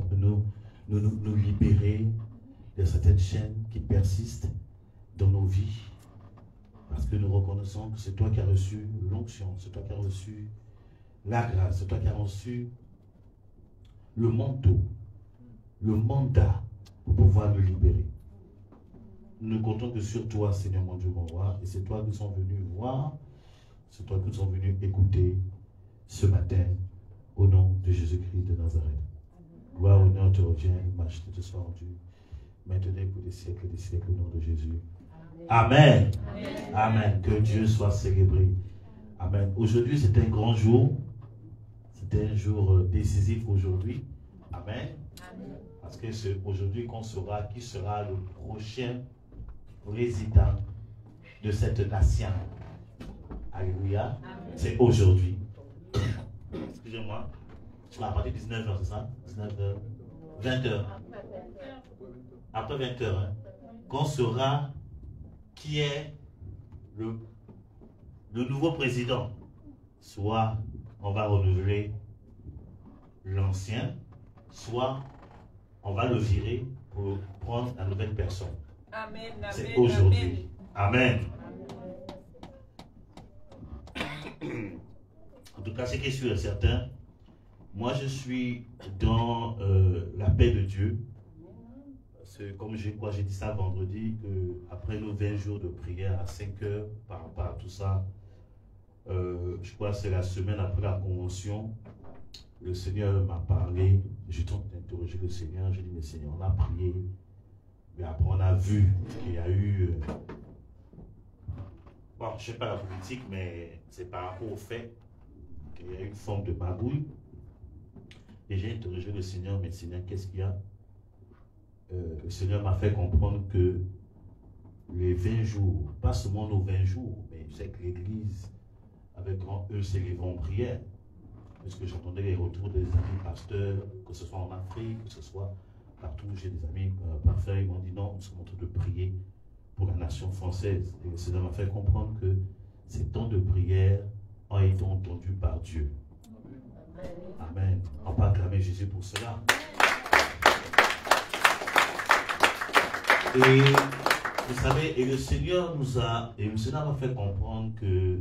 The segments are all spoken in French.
nous libérer de certaines chaînes qui persistent dans nos vies. Parce que nous reconnaissons que c'est toi qui as reçu l'onction, c'est toi qui as reçu la grâce, c'est toi qui as reçu le manteau, le mandat pour pouvoir nous libérer. Nous comptons que sur toi, Seigneur mon Dieu, mon roi, et c'est toi que nous sommes venus voir, c'est toi que nous sommes venus écouter ce matin, au nom de Jésus-Christ de Nazareth. Gloire, honneur te revient, majesté te soit rendue, maintenant pour des siècles et des siècles, au nom de Jésus. Amen. Amen. Amen. Que Dieu soit célébré. Amen. Aujourd'hui, c'est un grand jour. C'est un jour décisif aujourd'hui. Amen. Amen. Parce que c'est aujourd'hui qu'on saura qui sera le prochain président de cette nation. Alléluia. C'est aujourd'hui. Excusez-moi. À partir de 19h, c'est ça? 19h. 20h. Après 20h, hein, qu'on saura qui est le nouveau président. Soit on va renouveler l'ancien, soit on va le virer pour prendre la nouvelle personne. Amen. C'est aujourd'hui. Amen. En tout cas, ce qui est sûr et certain, moi je suis dans la paix de Dieu. Comme j'ai dit ça vendredi, après nos 20 jours de prière à 5 heures par rapport à tout ça, je crois que c'est la semaine après la convention, le Seigneur m'a parlé, j'ai tenté d'interroger le Seigneur, j'ai dit, mais Seigneur, on a prié, mais après on a vu qu'il y a eu, bon, je ne sais pas la politique, mais c'est par rapport au fait qu'il y a eu une forme de magouille. Et j'ai interrogé le Seigneur, mais Seigneur, qu'est-ce qu'il y a? Le Seigneur m'a fait comprendre que les 20 jours, pas seulement nos 20 jours, mais je sais que l'Église, avec grand E, c'est les vents en prière. Parce que j'entendais les retours des amis pasteurs, que ce soit en Afrique, que ce soit partout, j'ai des amis parfaits, ils m'ont dit non, nous sommes en train de prier pour la nation française. Et le Seigneur m'a fait comprendre que ces temps de prière ont été entendus par Dieu. Amen. On peut acclamer Jésus pour cela. Et vous savez, et le Seigneur m'a fait comprendre que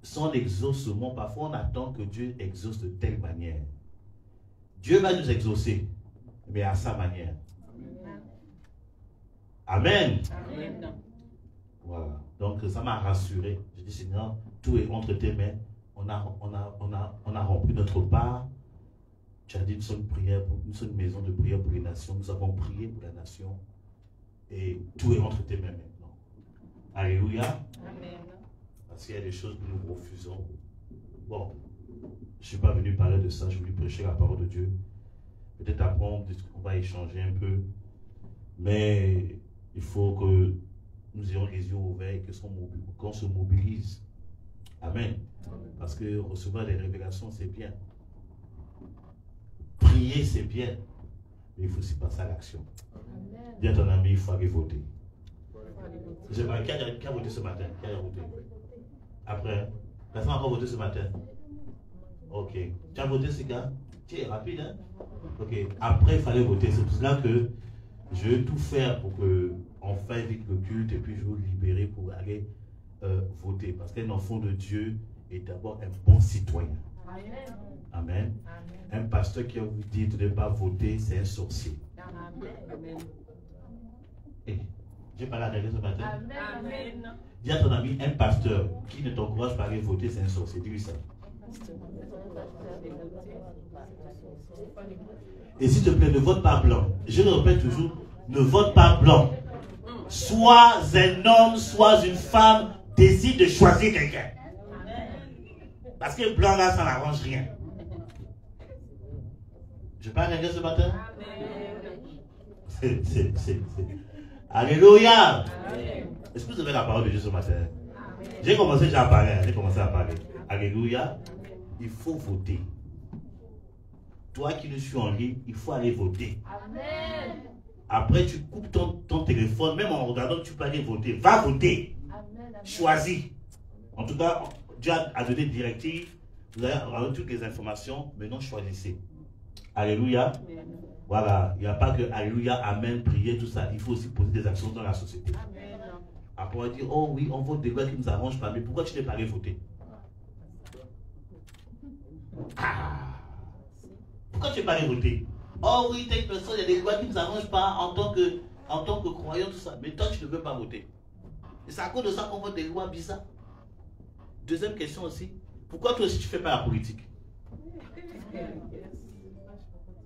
son exaucement, parfois on attend que Dieu exauce de telle manière. Dieu va nous exaucer, mais à sa manière. Amen. Amen. Voilà. Donc ça m'a rassuré. J'ai dit, Seigneur, tout est entre tes mains. On a rempli notre part. Tu as dit, nous sommes une maison de prière pour les nations. Nous avons prié pour la nation. Et tout est entre tes mains maintenant. Alléluia. Amen. Parce qu'il y a des choses que nous refusons. Bon, je ne suis pas venu parler de ça. Je voulais prêcher la parole de Dieu. Peut-être après, on va échanger un peu. Mais il faut que nous ayons les yeux ouverts et qu'on se mobilise. Amen. Parce que recevoir des révélations, c'est bien. Prier, c'est bien. Mais il faut aussi passer à l'action. Dis à ton ami, il faut aller voter. Qui a voté ce matin? Qui a voté? Après, personne n'a encore voté ce matin? Ok. Tu as voté ce gars? Tu es rapide, hein? Ok. Après, il fallait voter. C'est pour cela que je vais tout faire pour qu'on fasse vite le culte et puis je vais vous libérer pour aller voter. Parce qu'un enfant de Dieu est d'abord un bon citoyen. Amen. Amen. Un pasteur qui a vous dit de ne pas voter, c'est un sorcier. Amen. Hey, j'ai parlé à quelqu'un ce matin. Amen. Dis à ton ami, un pasteur qui ne t'encourage pas à aller voter, c'est un sorcier. Dis-lui ça. Et s'il te plaît, ne vote pas blanc. Je le répète toujours, ne vote pas blanc. Soit un homme, soit une femme, décide de choisir quelqu'un. Parce que blanc là, ça n'arrange rien. Je parle à quelqu'un ce matin? Alléluia. Est-ce que vous avez la parole de Dieu ce matin? J'ai commencé déjà à parler. Alléluia. Il faut voter. Toi qui ne suis en ligne, il faut aller voter. Amen. Après, tu coupes ton téléphone, même en regardant, tu peux aller voter. Va voter. Amen. Choisis. En tout cas, Dieu a donné des directives. Vous allez avoir toutes les informations. Maintenant, choisissez. Alléluia. Voilà, il n'y a pas que Alléluia, Amen, prier, tout ça. Il faut aussi poser des actions dans la société. Amen. Après, on va dire, oh oui, on vote des lois qui ne nous arrangent pas, mais pourquoi tu n'es pas allé voter? Pourquoi tu n'es pas allé voter? Oh oui, telle personne, il y a des lois qui ne nous arrangent pas en tant que croyant, tout ça. Mais toi, tu ne veux pas voter. Et c'est à cause de ça qu'on vote des lois bizarres. Deuxième question aussi, pourquoi toi aussi tu ne fais pas la politique?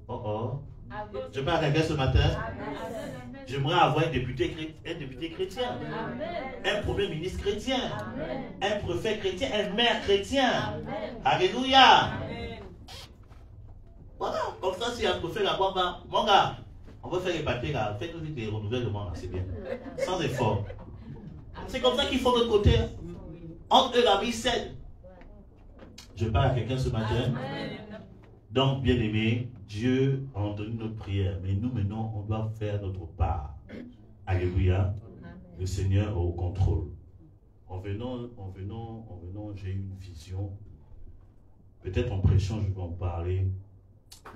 Oh oh. Je parle à quelqu'un ce matin. J'aimerais avoir un député chrétien, un premier ministre chrétien, un préfet chrétien, un maire chrétien. Alléluia. Voilà, comme ça, s'il y a un préfet là-bas, mon gars, on va faire les papiers là, faites-nous des renouvellements là, c'est bien. Sans effort. C'est comme ça qu'il faut de l'autre côté. Entre eux, la vie saine. Je parle à quelqu'un ce matin. Donc, bien aimé, Dieu a entendu notre prière, mais nous maintenant, on doit faire notre part. Alléluia. Le Seigneur est au contrôle. En venant, j'ai eu une vision. Peut-être en prêchant, je vais en parler,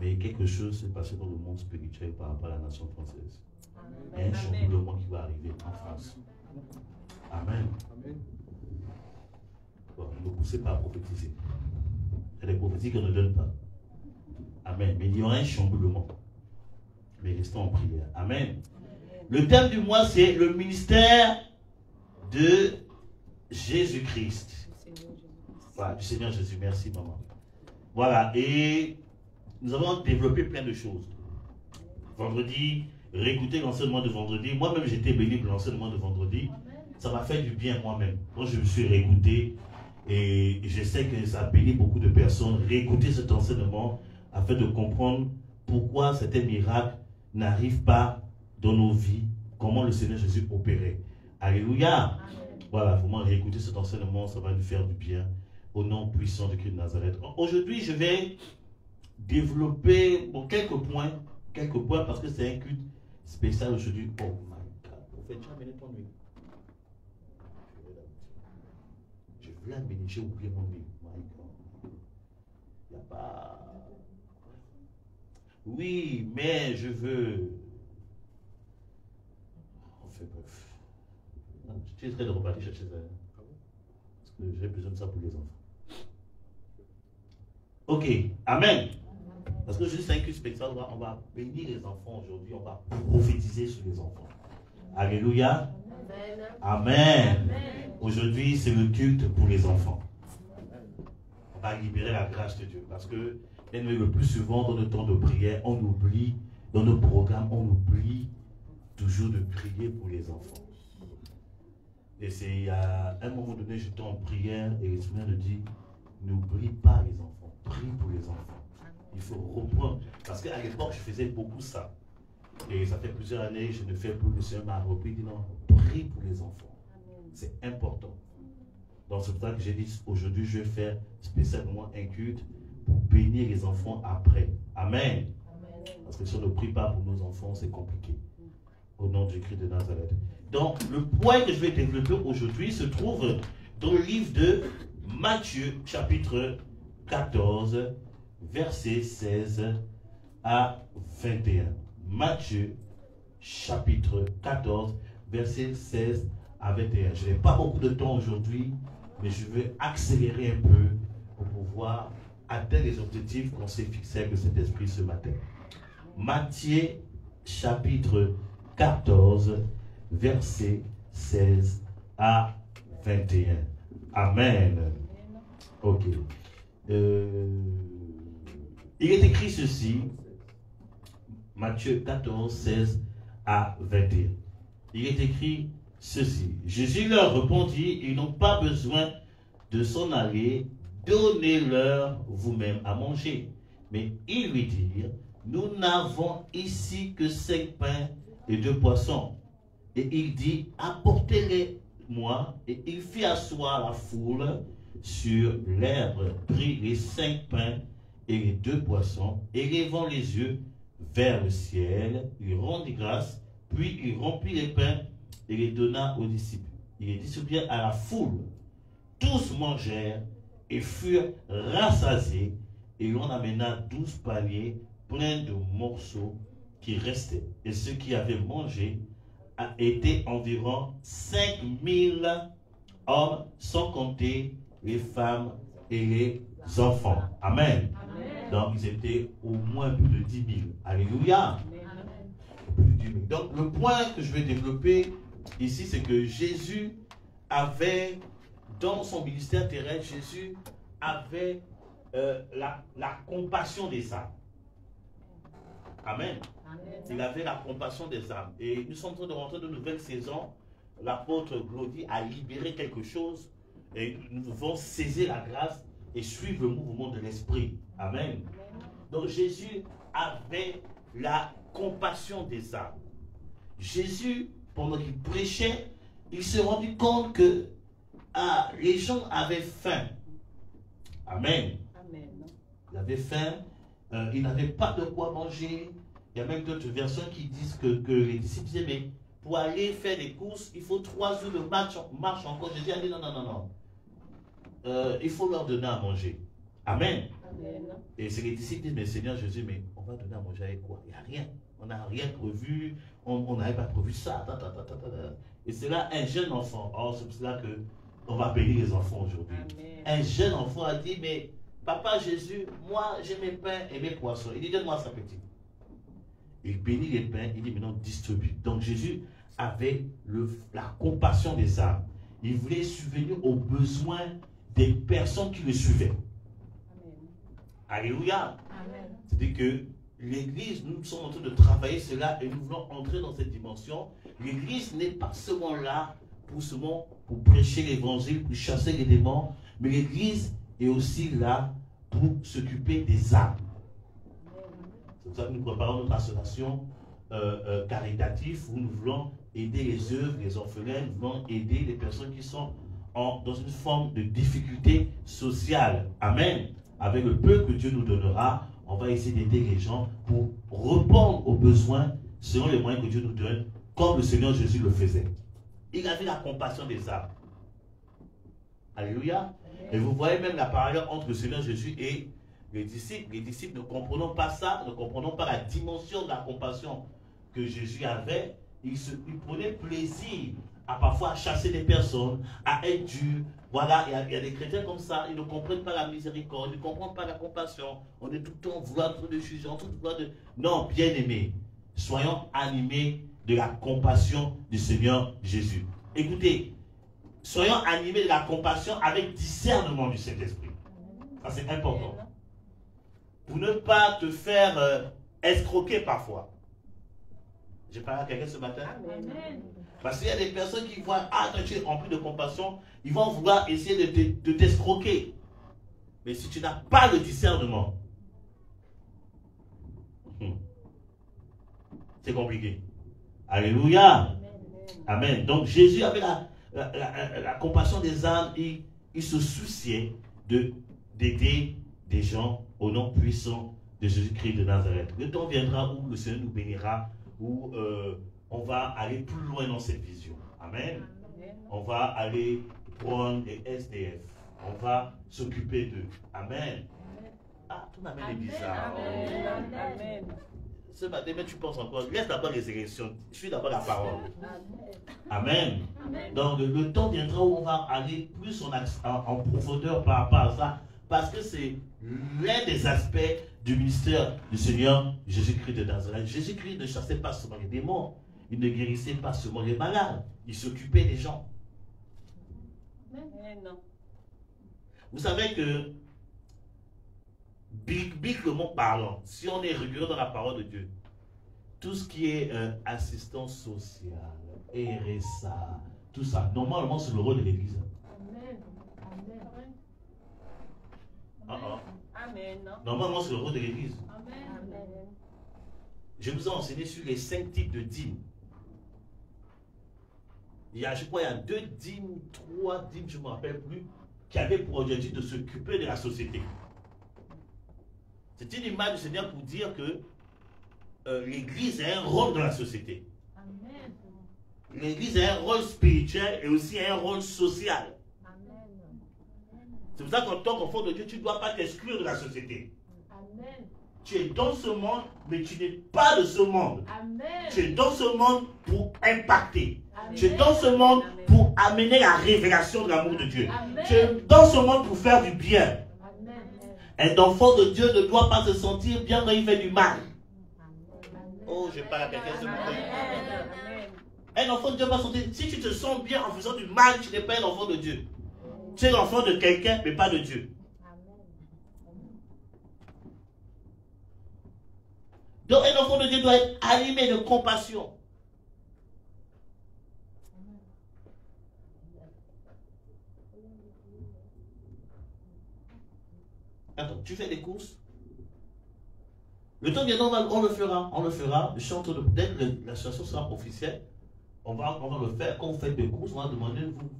mais quelque chose s'est passé dans le monde spirituel par rapport à la nation française. Il y a un chamboulement qui va arriver en France. Amen. Bon, ne me poussez pas à prophétiser. Il y a des prophéties qu'on ne donne pas. Amen. Mais il y aura un chamboulement. Mais restons en prière. Amen. Le thème du mois, c'est le ministère de Jésus-Christ. Voilà, du Seigneur Jésus. Merci, maman. Voilà. Et nous avons développé plein de choses. Vendredi, réécouter l'enseignement de vendredi. Moi-même, j'étais béni de l'enseignement de vendredi. Ça m'a fait du bien moi-même. Quand je me suis réécouté, et je sais que ça a béni beaucoup de personnes, réécouter cet enseignement afin de comprendre pourquoi certains miracles n'arrivent pas dans nos vies, comment le Seigneur Jésus opérait. Alléluia. Voilà, vraiment réécouter cet enseignement, ça va nous faire du bien au nom puissant de Christ de Nazareth. Aujourd'hui, je vais développer quelques points parce que c'est un culte spécial aujourd'hui. Oh my God, prophète, tu as amené ton huile. Je veux amener, j'ai oublié mon huile. My God. Il n'y a pas... Oui, mais je veux... Enfin bref. Je suis très de repartir chercher ça. Parce que j'ai besoin de ça pour les enfants. Ok, Amen. Parce que juste un culte spectacle, on va bénir les enfants aujourd'hui, on va prophétiser sur les enfants. Alléluia. Amen. Amen. Aujourd'hui, c'est le culte pour les enfants. On va libérer la grâce de Dieu. Parce que le plus souvent, dans le temps de prière, on oublie, dans nos programmes, on oublie toujours de prier pour les enfants. Et c'est à un moment donné, j'étais en prière et le Seigneur me dit, n'oublie pas les enfants, prie pour les enfants. Il faut reprendre. Parce qu'à l'époque, je faisais beaucoup ça. Et ça fait plusieurs années, je ne fais plus. Le Seigneur m'a repris, il dit non, prie pour les enfants. C'est important. Donc c'est pour ça que j'ai dit, aujourd'hui, je vais faire spécialement un culte pour bénir les enfants après. Amen. Parce que si on ne prie pas pour nos enfants, c'est compliqué. Au nom du Christ de Nazareth. Donc, le point que je vais développer aujourd'hui se trouve dans le livre de Matthieu, chapitre 14, versets 16 à 21. Matthieu, chapitre 14, versets 16 à 21. Je n'ai pas beaucoup de temps aujourd'hui, mais je vais accélérer un peu pour pouvoir atteindre les objectifs qu'on s'est fixés avec cet esprit ce matin. Matthieu, chapitre 14, versets 16 à 21. Amen. Ok. Il est écrit ceci, Matthieu 14, 16 à 21. Il est écrit ceci. Jésus leur répondit, ils n'ont pas besoin de s'en aller, donnez-leur vous-même à manger. Mais ils lui dirent, nous n'avons ici que 5 pains et 2 poissons. Et il dit, apportez-les-moi. Et il fit asseoir la foule sur l'herbe, prit les 5 pains et les 2 poissons, et levant les yeux vers le ciel, il rendit grâce, puis il remplit les pains et les donna aux disciples. Il les distribua à la foule. Tous mangèrent et furent rassasiés, et l'on amena 12 paniers plein de morceaux qui restaient. Et ceux qui avaient mangé étaient environ 5000 hommes, sans compter les femmes et les enfants. Amen. Amen. Donc, ils étaient au moins plus de 10 000. Alléluia. Amen. Plus de 10 000. Donc, le point que je vais développer ici, c'est que Jésus avait, dans son ministère terrestre, Jésus avait la compassion des âmes. Amen. Amen. Il avait la compassion des âmes. Et nous sommes en train de rentrer dans une nouvelle saison. L'apôtre Glody a libéré quelque chose et nous devons saisir la grâce et suivre le mouvement de l'esprit. Amen. Donc Jésus avait la compassion des âmes. Jésus, pendant qu'il prêchait, il se rendit compte que les gens avaient faim. Amen. Amen. Ils avaient faim, ils n'avaient pas de quoi manger. Il y a même d'autres versions qui disent que les disciples disaient, mais pour aller faire des courses, il faut 3 jours de marche encore. Jésus a dit non. Il faut leur donner à manger. Amen. Amen. Et c'est les disciples qui disent, mais Seigneur Jésus, mais on va donner à manger avec quoi? Il n'y a rien. On n'a rien prévu. On n'avait pas prévu ça. Et c'est là un jeune enfant. Or, c'est pour cela qu'on va bénir les enfants aujourd'hui. Un jeune enfant a dit, mais Papa Jésus, moi j'ai mes pains et mes poissons. Il dit, donne-moi ça petit. Il bénit les pains, il dit maintenant distribue. Donc Jésus avait la compassion des âmes. Il voulait subvenir aux besoins des personnes qui le suivaient. Amen. Alléluia. C'est-à-dire que l'Église, nous sommes en train de travailler cela et nous voulons entrer dans cette dimension. L'Église n'est pas seulement là pour prêcher l'évangile, pour chasser les démons, mais l'Église est aussi là pour s'occuper des âmes. C'est pour ça que nous préparons notre association caritative où nous voulons aider les œuvres, les orphelins, nous voulons aider les personnes qui sont dans une forme de difficulté sociale. Amen. Avec le peu que Dieu nous donnera, on va essayer d'aider les gens pour répondre aux besoins selon les moyens que Dieu nous donne, comme le Seigneur Jésus le faisait. Il avait la compassion des âmes. Alléluia. Et vous voyez même la parallèle entre le Seigneur Jésus et les disciples. Les disciples ne comprenant pas ça, ne comprenant pas la dimension de la compassion que Jésus avait. Ils prenaient plaisir à parfois chasser des personnes, à être dur. Voilà, il y a des chrétiens comme ça, ils ne comprennent pas la miséricorde, ils ne comprennent pas la compassion. On est tout le temps vouloir de juger, tout vouloir de... Non, bien aimés, soyons animés de la compassion du Seigneur Jésus. Écoutez, soyons animés de la compassion avec discernement du Saint-Esprit. Ça, c'est important. Pour ne pas te faire escroquer parfois. J'ai parlé à quelqu'un ce matin. Amen. Parce qu'il y a des personnes qui voient, toi tu es rempli de compassion, ils vont vouloir essayer de t'escroquer. Mais si tu n'as pas le discernement, c'est compliqué. Alléluia. Amen. Amen. Donc Jésus avait la compassion des âmes, il se souciait d'aider des gens au nom puissant de Jésus-Christ de Nazareth. Le temps viendra où le Seigneur nous bénira, où on va aller plus loin dans cette vision. Amen. Amen. On va aller prendre les SDF. On va s'occuper d'eux. Amen. Ah, ton amen est bizarre. Amen. Amen. Ce matin, mais tu penses encore, laisse d'abord les élections. Je suis d'abord la parole. Amen. Amen. Donc, le temps viendra où on va aller plus en profondeur par rapport à ça, parce que c'est l'un des aspects du ministère du Seigneur Jésus-Christ de Nazareth. Jésus-Christ ne chassait pas seulement les démons, il ne guérissait pas seulement les malades, il s'occupait des gens. Amen. Vous savez que, bibliquement parlant, si on est rigoureux dans la parole de Dieu, tout ce qui est assistance sociale, RSA, tout ça, normalement c'est le rôle de l'Église. Amen. Amen. Amen. Normalement c'est le rôle de l'Église. Amen. Je vous ai enseigné sur les 5 types de dîmes. Je crois qu'il y a 2 dîmes, 3 dîmes, je ne me rappelle plus, qui avaient pour objectif de s'occuper de la société. C'est une image du Seigneur pour dire que l'Église a un rôle dans la société. L'Église a un rôle spirituel et aussi un rôle social. C'est pour ça qu'en tant qu'enfant de Dieu, tu ne dois pas t'exclure de la société. Tu es dans ce monde, mais tu n'es pas de ce monde. Amen. Tu es dans ce monde pour impacter. Amen. Tu es dans ce monde pour amener la révélation de l'amour de Dieu. Amen. Tu es dans ce monde pour faire du bien. Amen. Un enfant de Dieu ne doit pas se sentir bien quand il fait du mal. Oh, je parle à quelqu'un ce matin. Un enfant de Dieu va se sentir. Si tu te sens bien en faisant du mal, tu n'es pas un enfant de Dieu. Tu es l'enfant de quelqu'un, mais pas de Dieu. Donc un enfant de Dieu doit être animé de compassion. Attends, tu fais des courses? Le temps viendra, on le fera. On le fera. Dès que la situation sera officielle, on va le faire. Quand vous faites des courses, on va demander vous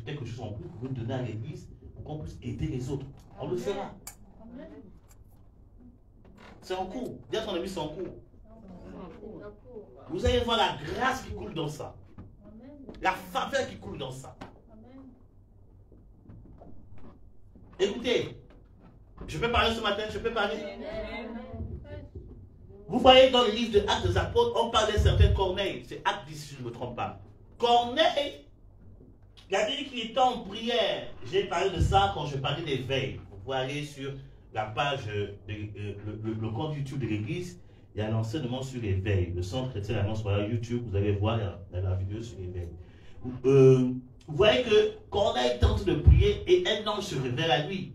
quelque chose en plus, vous donner à l'église pour qu'on puisse aider les autres. On le fera. C'est en cours. Dis à ton ami, c'est en cours. Vous allez voir la grâce qui coule dans ça. La faveur qui coule dans ça. Écoutez, je peux parler ce matin, je peux parler. Vous voyez dans le livre de Actes des Apôtres, on parle d'un certain Corneille. C'est Acte 10 si je ne me trompe pas. Corneille, la Bible qui était en prière. J'ai parlé de ça quand je parlais des veilles. Vous pouvez aller sur la page, le compte YouTube de l'église. Il y a un enseignement sur les veilles. Le centre chrétien annonce sur YouTube. Vous allez voir la vidéo sur les veilles. Vous voyez que Corneille tente de prier et un ange se révèle à lui.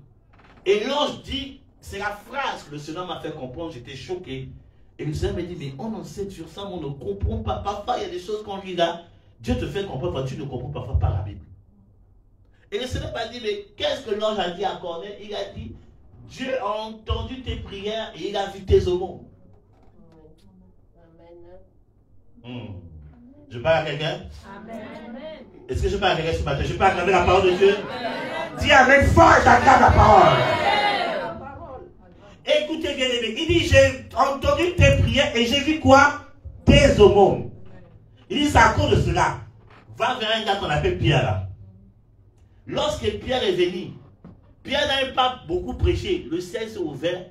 Et l'ange dit, c'est la phrase que le Seigneur m'a fait comprendre, j'étais choqué. Et le Seigneur m'a dit, mais on enseigne sur ça, mais on ne comprend pas. Parfois, il y a des choses qu'on lit là, Dieu te fait comprendre, tu ne comprends parfois pas la Bible. Et le Seigneur m'a dit, mais qu'est-ce que l'ange a dit à Corneille? Il a dit, Dieu a entendu tes prières et il a vu tes aumônes. Je parle à quelqu'un? Est-ce que je parle à quelqu'un ce matin? Je parle à travers la parole de Dieu? Dis avec foi, j'acclame la parole. Écoutez bien aimé, il dit, j'ai entendu tes prières et j'ai vu quoi? Tes aumônes. Il dit, c'est à cause de cela. Va vers un gars qu'on appelle Pierre là. Lorsque Pierre est venu, Pierre n'avait pas beaucoup prêché. Le ciel s'est ouvert.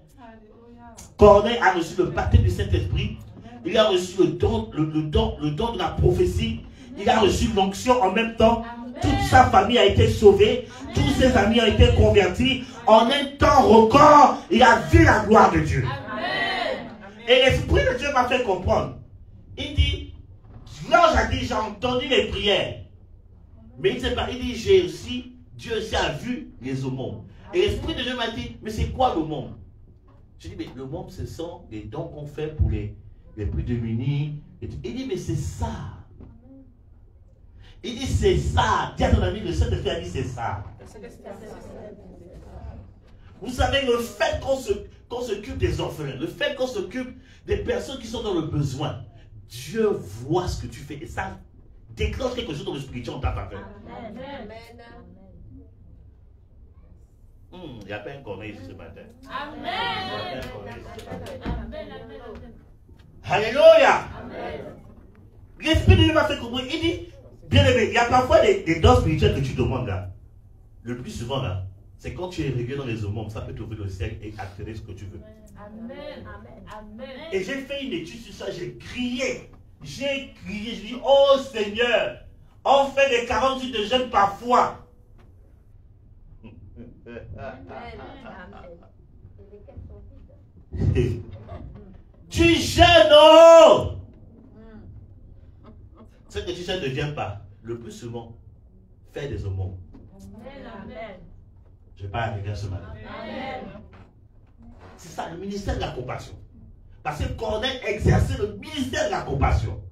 Corneille a reçu le baptême du Saint-Esprit. Il a reçu le don de la prophétie. Il a reçu l'onction en même temps. Toute sa famille a été sauvée. Tous ses amis ont été convertis. En un temps record, il a vu la gloire de Dieu. Amen. Et l'Esprit de Dieu m'a fait comprendre. Il dit, l'ange a dit, j'ai entendu les prières. Mais il ne sait pas, il dit, j'ai aussi, Dieu aussi a vu les aumônes. Et l'Esprit de Dieu m'a dit, mais c'est quoi l'aumône? Je dis, mais l'aumône, ce sont les dons qu'on fait pour les plus démunis. Il dit, mais c'est ça. Il dit, c'est ça. Dis à ton ami, le Saint-Esprit a dit, c'est ça. Vous savez, le fait qu'on s'occupe des orphelins, le fait qu'on s'occupe des personnes qui sont dans le besoin, Dieu voit ce que tu fais et ça déclenche quelque chose dans le spirituel en ta faveur. Il n'y a pas un Corneille ici ce matin. Amen. Alléluia. L'Esprit de Dieu m'a fait comprendre. Il dit, bien aimé, il y a parfois des dons spirituels que tu demandes là. Le plus souvent là, c'est quand tu es régulier dans les aumônes, ça peut t'ouvrir le ciel et accélérer ce que tu veux. Amen. Amen. Et j'ai fait une étude sur ça, j'ai crié. J'ai dit, oh Seigneur, on fait des 48 de jeûne parfois. Tu jeûnes, oh! Ce que tu jeûnes ne vient pas. Le plus souvent, fais des aumônes. Amen. Je parle à quelqu'un ce matin. C'est ça, le ministère de la compassion. Parce que Corneille exerçait le ministère de la compassion.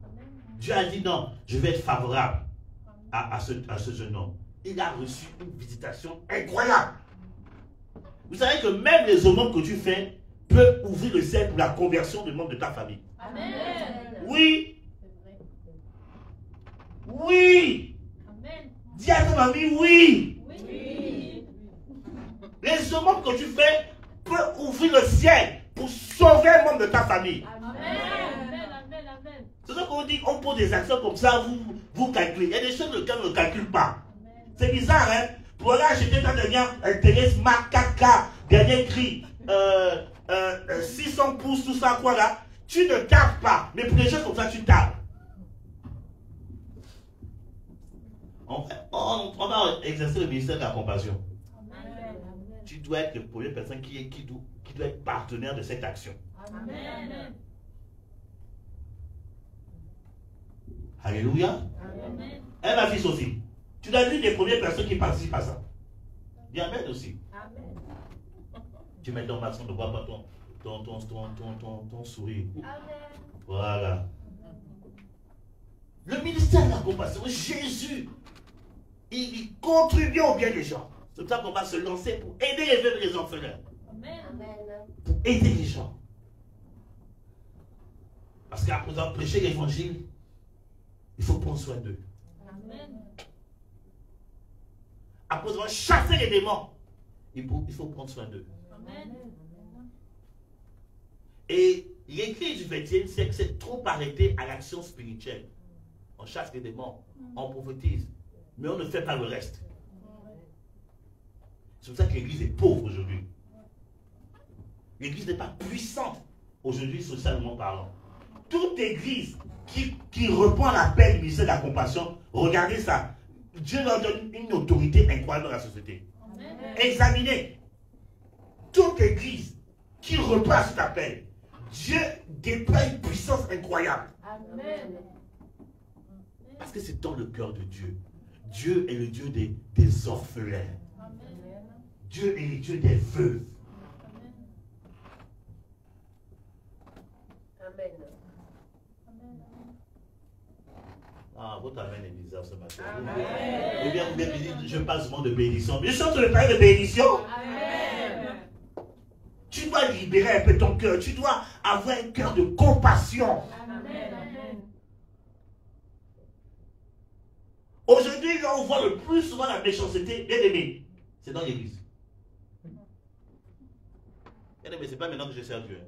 Dieu a dit non, je vais être favorable à ce jeune homme. Il a reçu une visitation incroyable. Vous savez que même les aumônes que tu fais peuvent ouvrir le ciel pour la conversion des membres de ta famille. Amen. Oui. Oui. Amen. Dis à ton ami oui. Oui. Les aumônes que tu fais peuvent ouvrir le ciel pour sauver un membre de ta famille. Amen. C'est ce qu'on dit, on pose des actions comme ça, vous calculez. Il y a des choses que quelqu'un ne calcule pas. C'est bizarre, hein? Pour aller acheter ta dernière Thérèse Mark 4K, dernier cri, 600 pouces, tout ça, quoi là, tu ne tapes pas. Mais pour les choses comme ça, tu tapes. On va exercer le ministère de la compassion. Amen. Tu dois être la première personne qui doit être partenaire de cette action. Amen. Alléluia. Amen. Et ma fille Sophie, tu dois être l'une des premières personnes qui participent à ça. Dis Amen aussi. Amen. Tu mets ton maçon, ne vois pas ton sourire. Amen. Voilà. Le ministère de la compassion, Jésus, il contribue au bien des gens. C'est pour ça qu'on va se lancer pour aider les veuves et les orphelins. Amen. Pour aider les gens. Parce qu'après avoir prêché l'évangile, il faut prendre soin d'eux. Amen. Après avoir chassé les démons, il faut prendre soin d'eux. Amen. Et l'église du XXe siècle s'est trop arrêtée à l'action spirituelle. On chasse les démons, on prophétise, mais on ne fait pas le reste. C'est pour ça que l'église est pauvre aujourd'hui. L'église n'est pas puissante aujourd'hui, socialement parlant. Toute église qui reprend l'appel du ministère de la compassion, regardez ça. Dieu leur donne une autorité incroyable dans la société. Amen. Examinez. Toute église qui reprend cet appel, Dieu déploie une puissance incroyable. Amen. Parce que c'est dans le cœur de Dieu. Dieu est le Dieu des orphelins. Amen. Dieu est le Dieu des veuves. Amen. Ah, votre amen est bizarre ce matin. Amen. Eh bien, vous bien dit, je parle souvent de bénédiction. Mais je suis en train de parler de bénédiction. Amen. Tu dois libérer un peu ton cœur. Tu dois avoir un cœur de compassion. Amen. Aujourd'hui, là, on voit le plus souvent la méchanceté, bien aimé, c'est dans l'église. Bien aimé, c'est pas maintenant que je sers Dieu.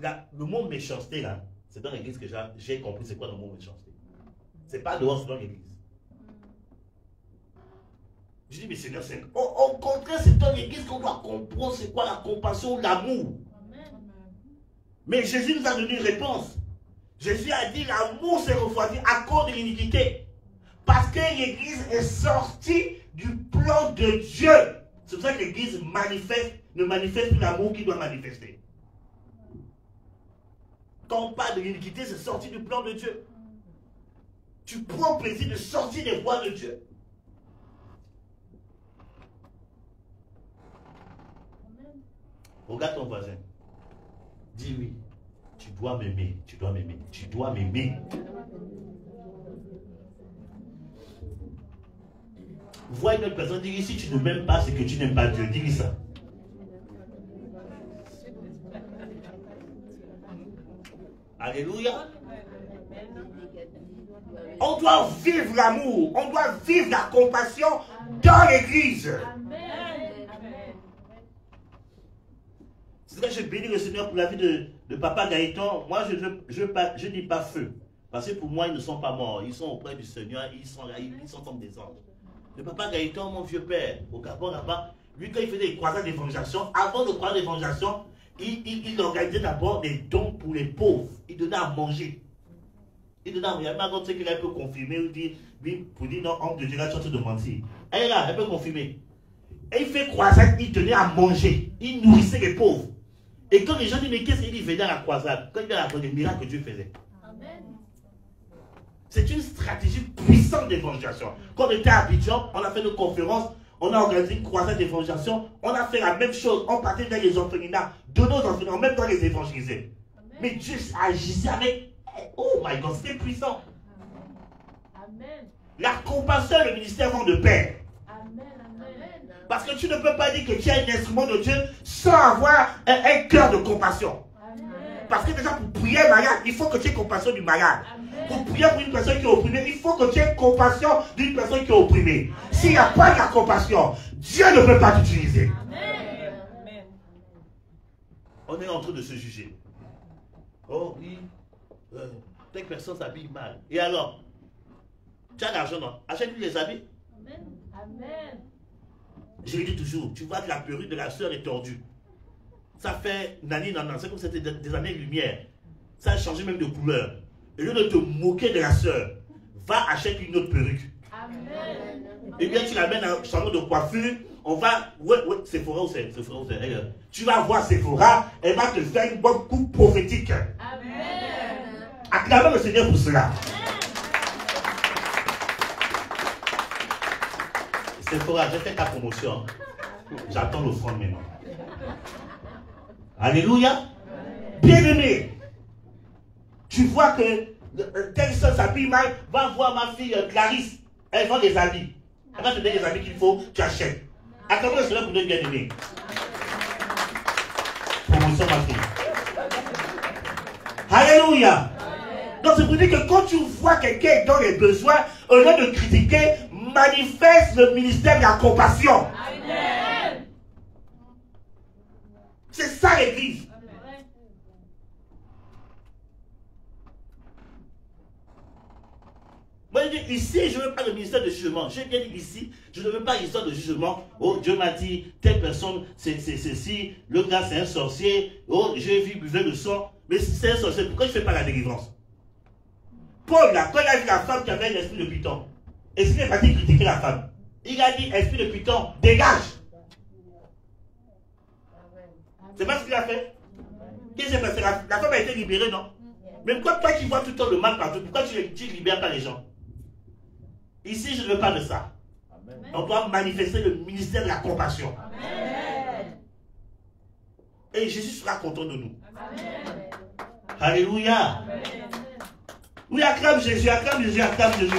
Le mot méchanceté, là, c'est dans l'église que j'ai compris c'est quoi le mot méchanceté. C'est pas dehors, c'est dans l'église. Je dis, mais Seigneur, au contraire, c'est dans l'église qu'on doit comprendre c'est quoi la compassion, l'amour. Mais Jésus nous a donné une réponse. Jésus a dit, l'amour s'est refroidi à cause de l'iniquité. Parce que l'église est sortie du plan de Dieu. C'est pour ça que l'église ne manifeste plus l'amour qu'il doit manifester. Quand on parle de l'iniquité, c'est sorti du plan de Dieu. Tu prends plaisir de sortir des voies de Dieu. Regarde ton voisin. Dis-lui, tu dois m'aimer, tu dois m'aimer, tu dois m'aimer. Vois une autre personne dire, si tu ne m'aimes pas, c'est que tu n'aimes pas Dieu. Dis-lui ça. Alléluia. On doit vivre l'amour, on doit vivre la compassion dans l'église. C'est vrai que je bénis le Seigneur pour la vie de Papa Gaëtan. Moi, je dis pas feu. Parce que pour moi, ils ne sont pas morts. Ils sont auprès du Seigneur. Ils sont comme des anges. Le Papa Gaëtan, mon vieux père, au Gabon là-bas, lui, quand il faisait des croisades d'évangélisation, avant de croisade d'évangélisation, il organisait d'abord des dons pour les pauvres. Il donnait à manger. Il donnait à manger. Il m'a dit qu'il peut confirmer. Il dit, oui, pour dire non, homme de Dieu, là, tu es en train de mentir. Elle est là, elle peut confirmer. Et il fait croisade, il donnait à manger. Il nourrissait les pauvres. Et quand les gens disent, mais qu'est-ce qu'il venait à la croisade? Quand il venait à la croisade, les miracles que Dieu faisait. C'est une stratégie puissante d'évangélisation. Quand on était à Abidjan, on a fait une conférence, on a organisé une croisade d'évangélisation, on a fait la même chose, on partait vers les orphelinats, donnant aux orphelins, même dans les évangéliser. Mais Dieu agissait avec, oh my God, c'était puissant. Amen. La compassion et le ministère vont de pair. Amen. Parce que tu ne peux pas dire que tu es un instrument de Dieu sans avoir un cœur de compassion. Amen. Parce que déjà pour prier un malade, il faut que tu aies compassion du malade. Amen. Pour prier pour une personne qui est opprimée, il faut que tu aies compassion d'une personne qui est opprimée. S'il n'y a pas de la compassion, Dieu ne peut pas t'utiliser. Amen. On est en train de se juger. Oh oui, telle personne s'habille mal. Et alors, tu as l'argent, non? Achète-lui les habits. Amen. Je lui dis toujours, tu vois que la perruque de la soeur est tordue. Ça fait nani, c'est comme si c'était des années-lumière. Ça a changé même de couleur. Au lieu de te moquer de la sœur, va acheter une autre perruque. Amen. Et bien tu l'amènes à un salon de coiffure. On va. Ouais, Sephora ou c'est. Tu vas voir Sephora, elle va te faire une bonne coupe prophétique. Amen. Acclamez le Seigneur pour cela. Sephora, j'ai fait ta promotion. J'attends l'offrande maintenant. Alléluia. Bien-aimé, tu vois que telle soeur s'habille mal, va voir ma fille Clarisse. Elle vend des habits. Elle va te donner les habits qu'il faut, tu achètes. Acclamez le Seigneur pour nous bien-aimés. Promotion ma fille. Alléluia. Donc c'est pour dire que quand tu vois quelqu'un dans les besoins, au lieu de critiquer, manifeste le ministère de la compassion. Amen. C'est ça l'église. Moi je dis ici, je ne veux pas le ministère de jugement. J'ai bien dit ici, je ne veux pas l'histoire de jugement. Oh, Dieu m'a dit, telle personne, c'est ceci, le gars c'est un sorcier. Oh, j'ai vu, buvait le sang. Mais si c'est un sorcier, pourquoi je ne fais pas la délivrance? Paul, là, quand il a vu la femme qui avait un esprit de python, est-ce qu'il n'est pas dit critiquer la femme? Il a dit, esprit de python, dégage. C'est pas ce qu'il a fait. Qu'est-ce qui s'est passé? La femme a été libérée, non? Mais pourquoi toi qui vois tout le temps le mal partout, pourquoi tu ne libères pas les gens? Ici, je ne veux pas de ça. Amen. On doit manifester le ministère de la compassion. Amen. Et Jésus sera content de nous. Amen. Alléluia. Amen. Oui, acclame Jésus, acclame Jésus, acclame Jésus.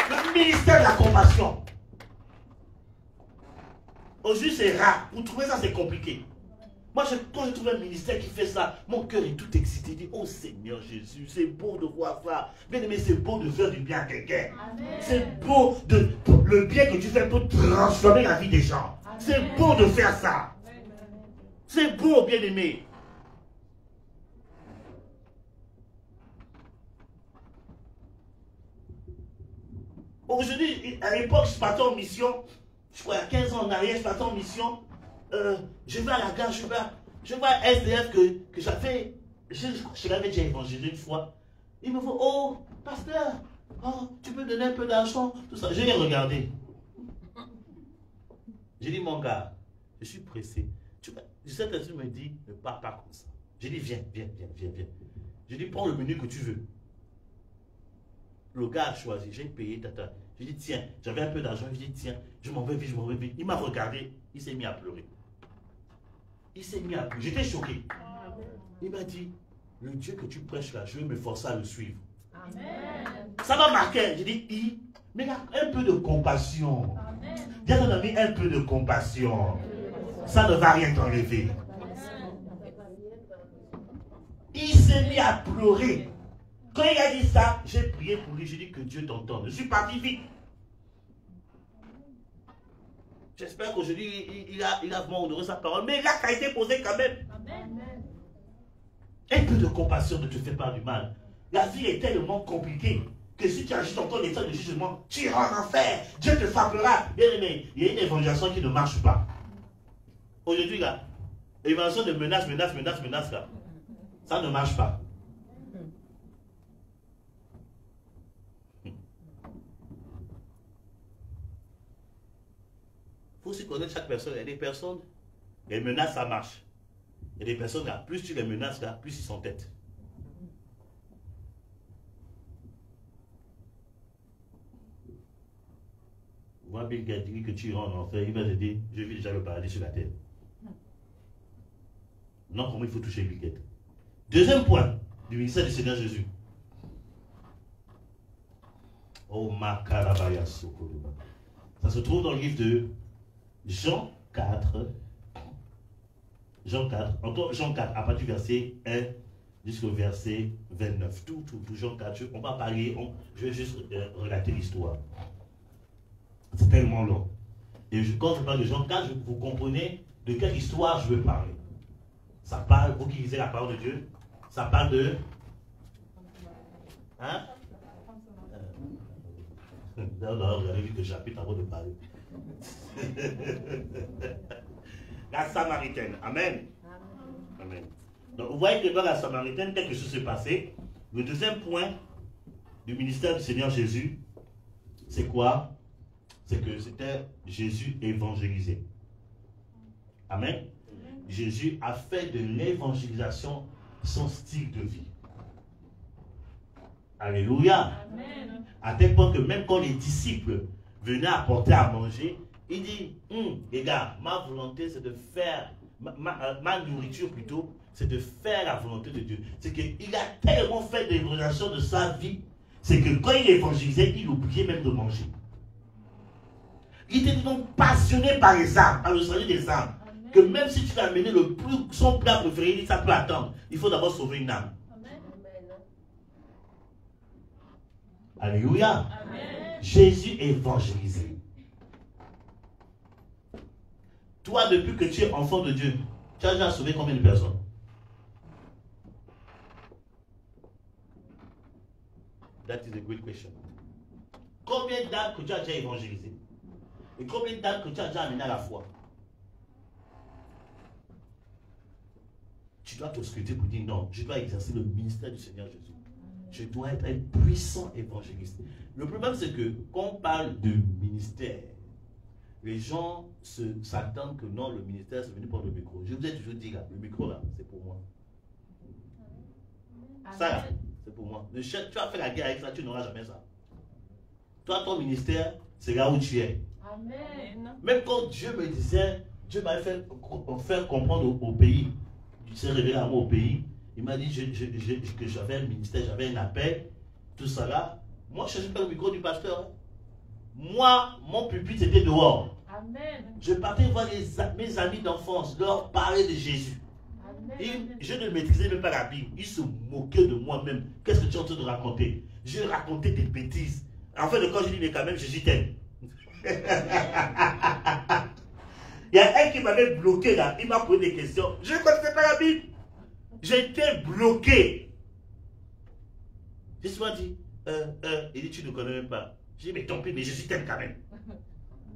Le ministère de la compassion. Aujourd'hui, c'est rare. Pour trouver ça, c'est compliqué. Moi, quand je trouve un ministère qui fait ça, mon cœur est tout excité. Je dis, oh Seigneur Jésus, c'est beau de voir ça. Bien aimé, c'est beau de faire du bien à quelqu'un. C'est beau le bien que tu fais pour transformer la vie des gens. C'est beau de faire ça. C'est beau, bien aimé. Aujourd'hui, à l'époque, je partais en mission. Je crois, il y a 15 ans en arrière, je partais en mission. Je vais à la gare, je vois un SDF que j'avais, je l'avais déjà évangélisé une fois. Il me dit, oh, pasteur, oh, tu peux donner un peu d'argent, tout ça. Je l'ai regardé. J'ai dit, mon gars, je suis pressé. Cette personne me dit, ne pars pas comme ça. J'ai dit, viens. J'ai dit, prends le menu que tu veux. Le gars a choisi, j'ai payé, tata. J'ai dit, tiens, j'avais un peu d'argent, j'ai dit, tiens, je m'en vais vite. Il m'a regardé, il s'est mis à pleurer. J'étais choqué. Il m'a dit, le Dieu que tu prêches là, je vais me forcer à le suivre. Amen. Ça m'a marqué. J'ai dit, mais là, un peu de compassion. Dis à ton ami, un peu de compassion. Ça ne va rien t'enlever. Il s'est mis à pleurer. Quand il a dit ça, j'ai prié pour lui. J'ai dit que Dieu t'entende. Je suis parti vite. J'espère qu'aujourd'hui, il a vraiment honoré sa parole. Mais l'acte a été posé quand même. Amen. Un peu de compassion ne te fait pas du mal. La vie est tellement compliquée que si tu agis dans ton état de jugement, tu iras en enfer. Dieu te frappera. Bien aimé, il y a une évangélisation qui ne marche pas. Aujourd'hui, là, l'évangélisation de menace, là, ça ne marche pas. Il faut aussi connaître chaque personne. Il y a des personnes, les menaces, ça marche. Il y a des personnes, là, plus tu les menaces, là, plus ils sont tête. Moi, Bill Gates dit que tu iras en enfer, il va te dire, je vis déjà le paradis sur la terre. Non, comment il faut toucher Bill Gates. Deuxième point du ministère du Seigneur Jésus. Oh, ma carabaya sokoloba. Ça se trouve dans le livre de Jean 4. Jean 4, à partir du verset 1 jusqu'au verset 29. Tout, Jean 4, on va parler, je vais juste relater l'histoire. C'est tellement long. Et quand je parle de Jean 4, vous comprenez de quelle histoire je veux parler. Ça parle, vous qui lisez la parole de Dieu, ça parle de... Hein? Non, regardez vite le chapitre avant de parler. La Samaritaine. Amen. Amen. Donc vous voyez que dans la Samaritaine, quelque chose s'est passé. Le deuxième point du ministère du Seigneur Jésus, c'est quoi? C'est que c'était Jésus évangélisé. Amen. Jésus a fait de l'évangélisation son style de vie. Alléluia. Amen. À tel point que même quand les disciples venaient apporter à manger, il dit, les gars, ma volonté c'est de faire, ma nourriture plutôt, c'est de faire la volonté de Dieu. C'est qu'il a tellement fait de l'évangélisation de sa vie, c'est que quand il évangélisait, il oubliait même de manger. Il était donc passionné par les âmes, par le salut des âmes, que même si tu vas amener son plat préféré, il dit, ça peut attendre. Il faut d'abord sauver une âme. Alléluia. Amen. Jésus évangélisé. Toi, depuis que tu es enfant de Dieu, tu as déjà sauvé combien de personnes? That is a great question. Combien d'âmes que tu as déjà évangélisé? Et combien d'âmes que tu as déjà amené à la foi? Tu dois te scruter pour dire non, je dois exercer le ministère du Seigneur Jésus. Je dois être un puissant évangéliste. Le problème, c'est que quand on parle de ministère, les gens s'attendent que non, le ministère, c'est venu pour le micro. Je vous ai toujours dit, là, le micro, là, c'est pour moi. Ça, là, c'est pour moi. Tu vas faire la guerre avec ça, tu n'auras jamais ça. Toi, ton ministère, c'est là où tu es. Amen. Même quand Dieu me disait, Dieu m'avait fait comprendre au pays, il s'est révélé à moi au pays, il m'a dit que j'avais un ministère, j'avais un appel, tout ça là. Moi, je ne cherchais pas le micro du pasteur. Hein. Moi, mon pupitre, c'était dehors. Amen. Je partais voir mes amis d'enfance, leur parler de Jésus. Amen. Je ne maîtrisais même pas la Bible. Ils se moquaient de moi-même. Qu'est-ce que tu es en train de raconter? Je racontais des bêtises. En fait, quand je dis, mais quand même, Jésus t'aime. Il y a un qui m'avait bloqué là. Il m'a posé des questions. Je ne connaissais pas la Bible. J'étais bloqué. J'ai souvent dit, il dit, tu ne connais même pas. J'ai dit, mais tant pis, mais Jésus t'aime quand même.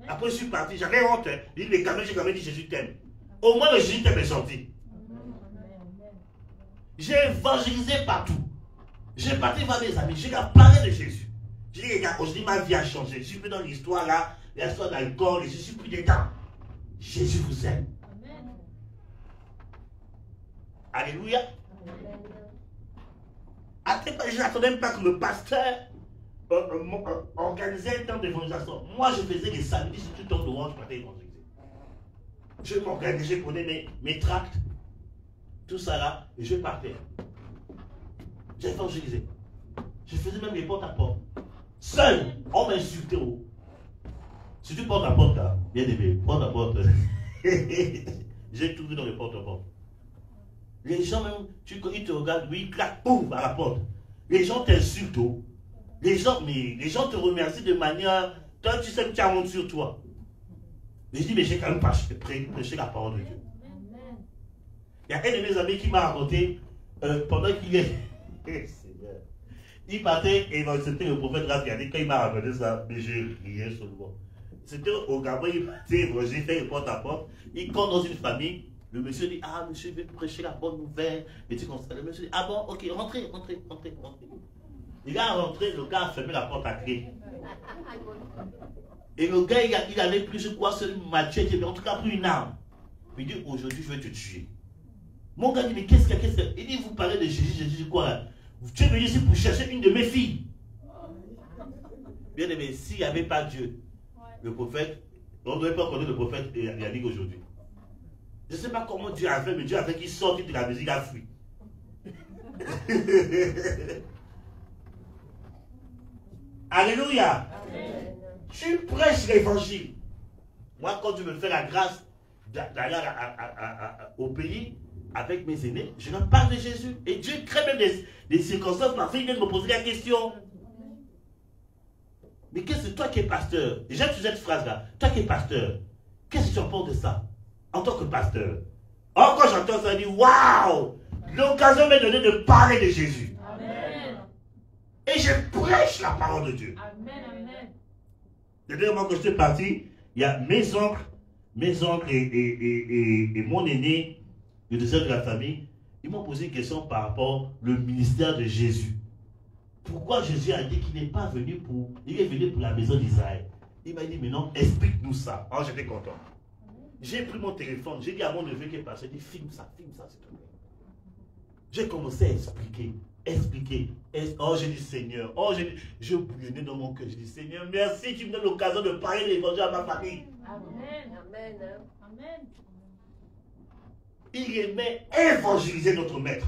Après, je suis parti, j'avais honte. Hein. Il dit, mais quand même, j'ai quand même dit, Jésus t'aime. Au moins, le Jésus t'aime est sorti. J'ai évangélisé partout. J'ai parti voir mes amis, j'ai parlé de Jésus. J'ai dit, les gars, aujourd'hui, ma vie a changé. Je suis plus dans l'histoire là, l'histoire d'alcool, et je suis plus dedans. Jésus vous aime. Alléluia. Je n'attendais même pas que le pasteur organisait un temps d'évangélisation. Moi, je faisais les samedis, sur tout le temps dehors, je partais évangéliser. Je m'organisais, je prenais mes tracts, tout ça là, et je partais. J'ai évangélisé. Je faisais même les porte à porte. Seul, on m'insultait. Si tu portes à porte là, bien aimé, porte à porte. J'ai tout vu dans les porte à porte. Les gens même, ils te regardent, oui, ils claquent, boum, à la porte. Les gens t'insultent. Les gens te remercient de manière, toi tu sais que tu as honte sur toi. Mais je dis, mais j'ai quand même pas prêché la parole de Dieu. Il y a un de mes amis qui m'a raconté, pendant qu'il est, il partait et c'était le prophète Raphaël, quand il m'a raconté ça, mais j'ai rié seulement. C'était au Gabon, il partait, j'ai fait le porte à porte, il compte dans une famille. Le monsieur dit, ah, monsieur veut prêcher la bonne nouvelle. Et tu constates, le monsieur dit, ah bon, ok, rentrez. Il a rentré, le gars a fermé la porte à clé. Et le gars, il avait pris, je crois, ce machette, il avait en tout cas pris une arme. Il dit, aujourd'hui, je vais te tuer. Mon gars dit, mais qu'est-ce qu'il y a? Il dit, vous parlez de Jésus quoi là? Tu es venu ici pour chercher une de mes filles. Bien aimé, s'il n'y avait pas Dieu, le prophète, on ne devrait pas connaître le prophète Yannick aujourd'hui. Je ne sais pas comment Dieu a fait, mais Dieu a fait qu'il sorte de la maison, il a fui. Alléluia. Amen. Tu prêches l'évangile. Moi, quand Dieu me fait la grâce d'aller au pays avec mes aînés, je leur parle de Jésus. Et Dieu crée même des circonstances parfois, il vient de me poser la question. Mais qu'est-ce que toi qui es pasteur? Déjà, tu sais cette phrase-là. Toi qui es pasteur, qu'est-ce que tu en penses de ça? En tant que pasteur. Or, quand j'entends ça, je dis, waouh! L'occasion m'est donnée de parler de Jésus. Amen. Et je prêche la parole de Dieu. Amen, amen. Le dernier mois que je suis parti, il y a mes oncles et mon aîné, le deuxième de la famille, ils m'ont posé une question par rapport au ministère de Jésus. Pourquoi Jésus a dit qu'il n'est pas venu pour... Il est venu pour la maison d'Israël. Il m'a dit, mais non, explique-nous ça. Alors j'étais content. J'ai pris mon téléphone, j'ai dit à mon neveu qui est passé, j'ai dit, filme ça, s'il te plaît. J'ai commencé à expliquer. Oh, j'ai dit, Seigneur, je bouillonnais dans mon cœur. J'ai dit, Seigneur, merci, tu me donnes l'occasion de parler de l'évangile à ma famille. Amen. Amen. Amen. Il aimait évangéliser notre maître.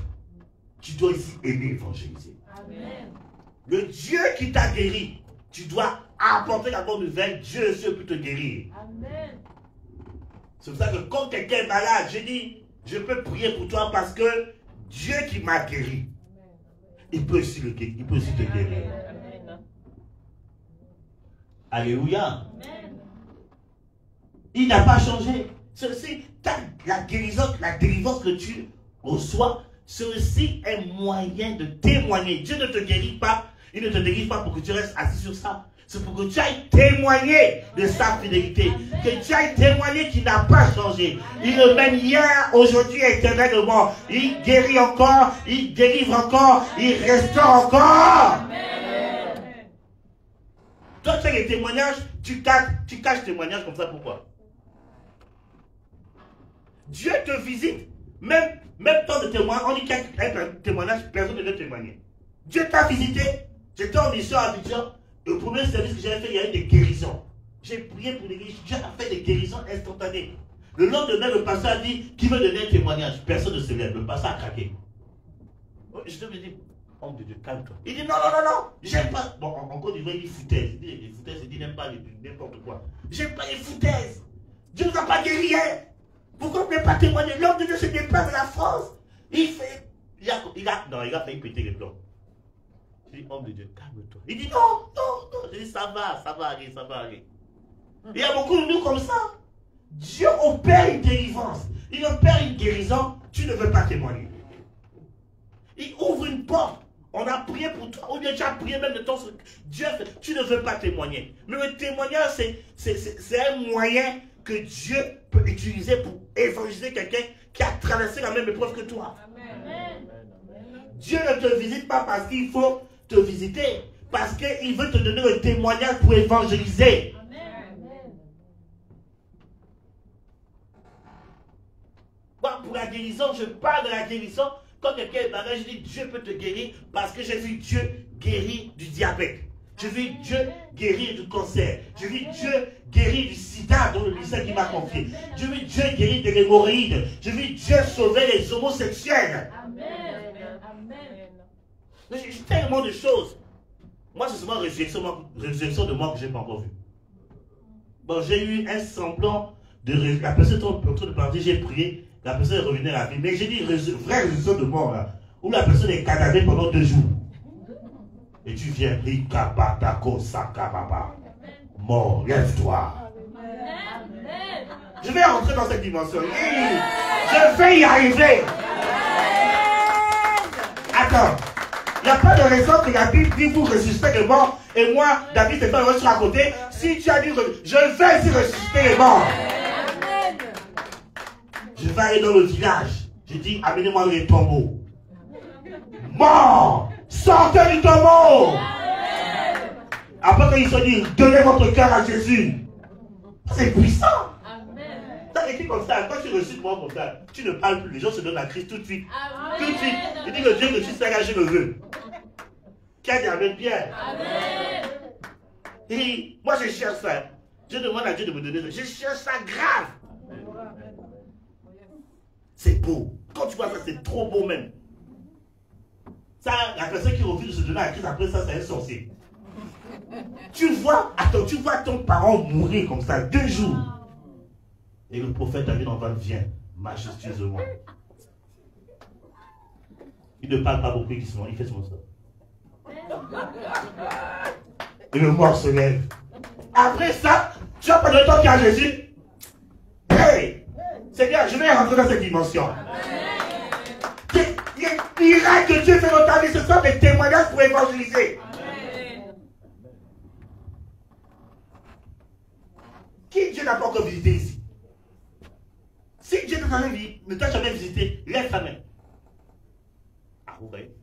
Tu dois ici aimer évangéliser. Amen. Le Dieu qui t'a guéri, tu dois apporter la bonne nouvelle. Dieu seul peut te guérir. Amen. C'est pour ça que quand quelqu'un est malade, j'ai dit, je peux prier pour toi parce que Dieu qui m'a guéri, il peut aussi te guérir. Amen. Alléluia. Amen. Il n'a pas changé. C'est aussi la délivrance que tu reçois, c'est aussi un moyen de témoigner. Dieu ne te guérit pas, il ne te délivre pas pour que tu restes assis sur ça. C'est pour que tu ailles témoigner de sa fidélité. Que tu ailles témoigner qu'il n'a pas changé. Il le mène hier, aujourd'hui et éternellement. Il guérit encore, il délivre encore, il restaure encore. Toi, tu as les témoignages, tu caches témoignages comme ça, pourquoi? Dieu te visite, même temps de témoin, on dit qu'il y a un témoignage, personne ne veut témoigner. Dieu t'a visité, j'étais en mission à Abidjan, le premier service que j'avais fait, il y avait des guérisons. J'ai prié pour les guérisons, Dieu a fait des guérisons instantanées. Le lendemain, le pasteur a dit, qui veut donner un témoignage? Personne ne se lève, le pasteur a craqué. Je me dis, homme de Dieu, calme-toi. Il dit, non, j'aime pas. Bon, en Côte d'Ivoire, il dit foutaise. Il dit, les foutaises, il dit, n'aime pas n'importe quoi. J'aime pas les foutaises. Dieu ne nous a pas guéri hier. Pourquoi vous ne pouvez pas témoigner? L'homme de Dieu se déplace de la France. Il a failli péter les plombs. Je dis, homme de Dieu, calme-toi. Il dit, non. Je dis, ça va aller. Il y a beaucoup de nous comme ça. Dieu opère une délivrance. Il opère une guérison. Tu ne veux pas témoigner. Il ouvre une porte. On a prié pour toi. Ou bien tu as prié même de ton... Dieu, tu ne veux pas témoigner. Mais le témoignage, c'est un moyen que Dieu peut utiliser pour évangéliser quelqu'un qui a traversé la même épreuve que toi. Amen. Dieu ne te visite pas parce qu'il faut te visiter, parce qu'il veut te donner le témoignage pour évangéliser. Amen. Bon, pour la guérison, je parle de la guérison. Quand quelqu'un est malade, je dis Dieu peut te guérir parce que j'ai vu Dieu guérir du diabète. J'ai vu Dieu guérir du cancer. J'ai vu Dieu guérir du sida dans le ministère qu'il m'a confié. J'ai vu Dieu guérir de l'hémorroïde. J'ai vu Dieu sauver les homosexuels. Amen. J'ai tellement de choses. Moi, c'est seulement résurrection de mort que je n'ai pas encore vu. Bon, j'ai eu un semblant de résurrection. La personne est en train de partir, j'ai prié. La personne est revenue à la vie. Mais j'ai dit vraie résurrection de mort, là, où la personne est cadavée pendant 2 jours. Et tu viens, mort, lève-toi. Je vais rentrer dans cette dimension. Je vais y arriver. Attends, il n'y a pas de raison que la Bible dit vous ressuscitez les morts et moi, David, c'est pas le sur à côté. Si tu as dit je vais y ressusciter les morts, je vais aller dans le village. Je dis amenez-moi les tombeaux. Mort, sortez du tombeau. Après qu'ils se disent donnez votre cœur à Jésus. C'est puissant. Ça écrit comme ça, quand tu ressuscites moi comme ça, tu ne parles plus, les gens se donnent à Christ tout de suite. Tout de suite. Il dit le Dieu que tu sais là, je le veux. Qui a dit Amen Pierre? Amen. Et moi je cherche ça. Je demande à Dieu de me donner ça. Je cherche ça grave. C'est beau. Quand tu vois ça, c'est trop beau même. Ça, la personne qui refuse de se donner à Christ après ça, c'est un sorcier. Tu vois ton parent mourir comme ça, 2 jours. Et le prophète David en vient majestueusement. Il ne parle pas beaucoup, il fait son ça. Et le mort se lève. Après ça, tu vas pas de temps qu'il y a Jésus. Hey! Seigneur, je vais rentrer dans cette dimension. Les miracles que Dieu fait dans ta vie, ce sont des témoignages pour évangéliser. Qui Dieu n'a pas encore visité ici? Si Dieu ne t'a jamais visité, lève ta main. Ah, vous voyez?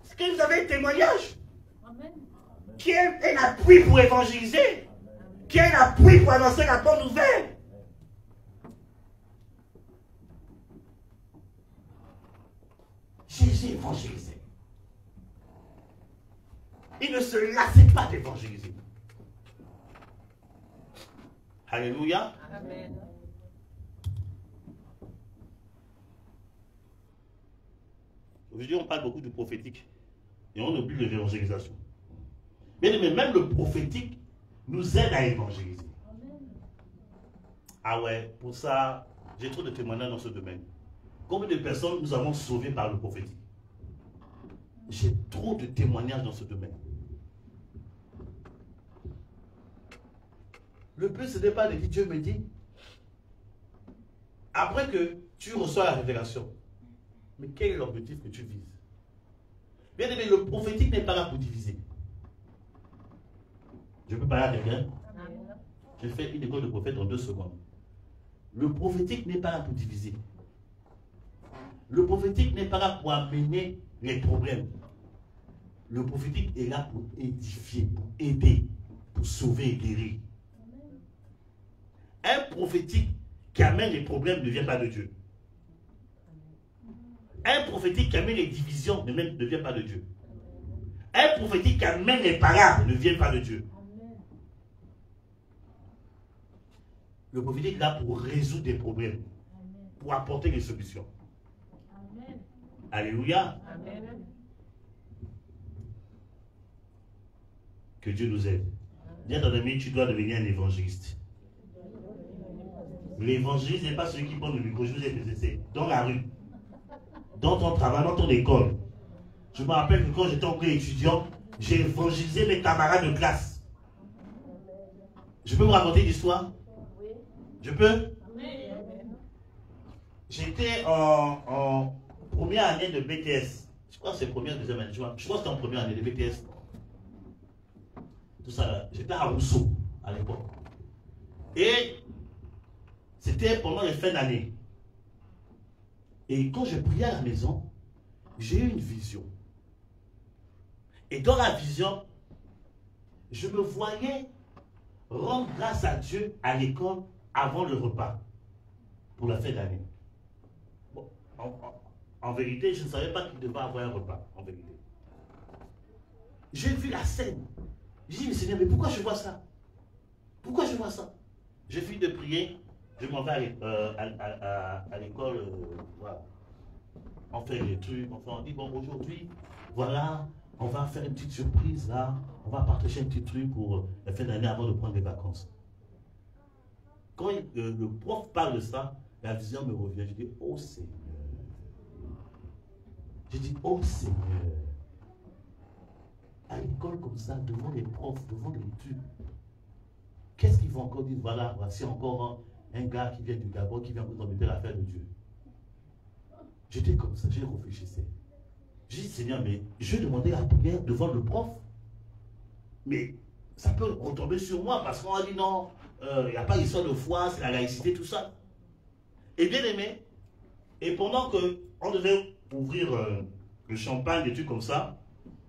Est-ce que vous avez un témoignage? Amen. Qui est un appui pour évangéliser? Qui est un appui pour annoncer la bonne nouvelle? Jésus évangélisait. Il ne se lassait pas d'évangéliser. Alléluia. Amen. Aujourd'hui, on parle beaucoup du prophétique et on oublie de l'évangélisation. Mais même le prophétique nous aide à évangéliser. Ah ouais, pour ça, j'ai trop de témoignages dans ce domaine. Combien de personnes nous avons sauvées par le prophétique? J'ai trop de témoignages dans ce domaine. Le but, ce n'est pas de dire Dieu me dit. Après que tu reçois la révélation, mais quel est l'objectif que tu vises? Bien aimé, le prophétique n'est pas là pour diviser. Je peux parler à quelqu'un? Je fais une école de prophète en 2 secondes. Le prophétique n'est pas là pour diviser. Le prophétique n'est pas là pour amener les problèmes. Le prophétique est là pour édifier, pour aider, pour sauver et guérir. Un prophétique qui amène les problèmes ne vient pas de Dieu. Un prophétique qui amène les divisions ne vient pas de Dieu. Un prophétique qui amène les parades ne vient pas de Dieu. Le prophétique est là pour résoudre des problèmes, pour apporter des solutions. Amen. Alléluia. Amen. Que Dieu nous aide. Dis à ton ami, tu dois devenir un évangéliste. L'évangéliste n'est pas celui qui prend le micro, je vous ai dit, c'est dans la rue, dans ton travail, dans ton école. Je me rappelle que quand j'étais encore étudiant, j'ai évangélisé mes camarades de classe. Je peux vous raconter l'histoire? Je peux? J'étais en première année de BTS. Je crois que c'est première, deuxième année. Je crois que c'était en première année de BTS. Tout ça là. J'étais à Rousseau à l'époque. Et c'était pendant les fins d'année. Et quand je priais à la maison, j'ai eu une vision. Et dans la vision, je me voyais rendre grâce à Dieu à l'école avant le repas pour la fin d'année. Bon, en vérité, je ne savais pas qu'il devait avoir un repas, en vérité. J'ai vu la scène. J'ai dit, mais Seigneur, mais pourquoi je vois ça? Pourquoi je vois ça? J'ai fini de prier, je m'en vais à l'école, voilà. On fait des trucs, enfin on dit, bon, aujourd'hui, voilà, on va faire une petite surprise là, on va partager un petit truc pour la fin d'année avant de prendre des vacances. Quand le prof parle de ça, la vision me revient, je dis, oh Seigneur. Je dis, oh Seigneur. À l'école comme ça, devant les profs, devant les études, qu'est-ce qu'ils vont encore dire? Voilà, voici encore un gars qui vient du Gabon, qui vient vous embêter l'affaire de Dieu. J'étais comme ça, j'ai réfléchissais. J'ai dit, Seigneur, mais je vais demander la prière devant le prof. Mais ça peut retomber sur moi parce qu'on a dit non, il n'y a pas d'histoire de foi, c'est la laïcité, tout ça. Et bien aimé, et pendant qu'on devait ouvrir le champagne, des trucs comme ça,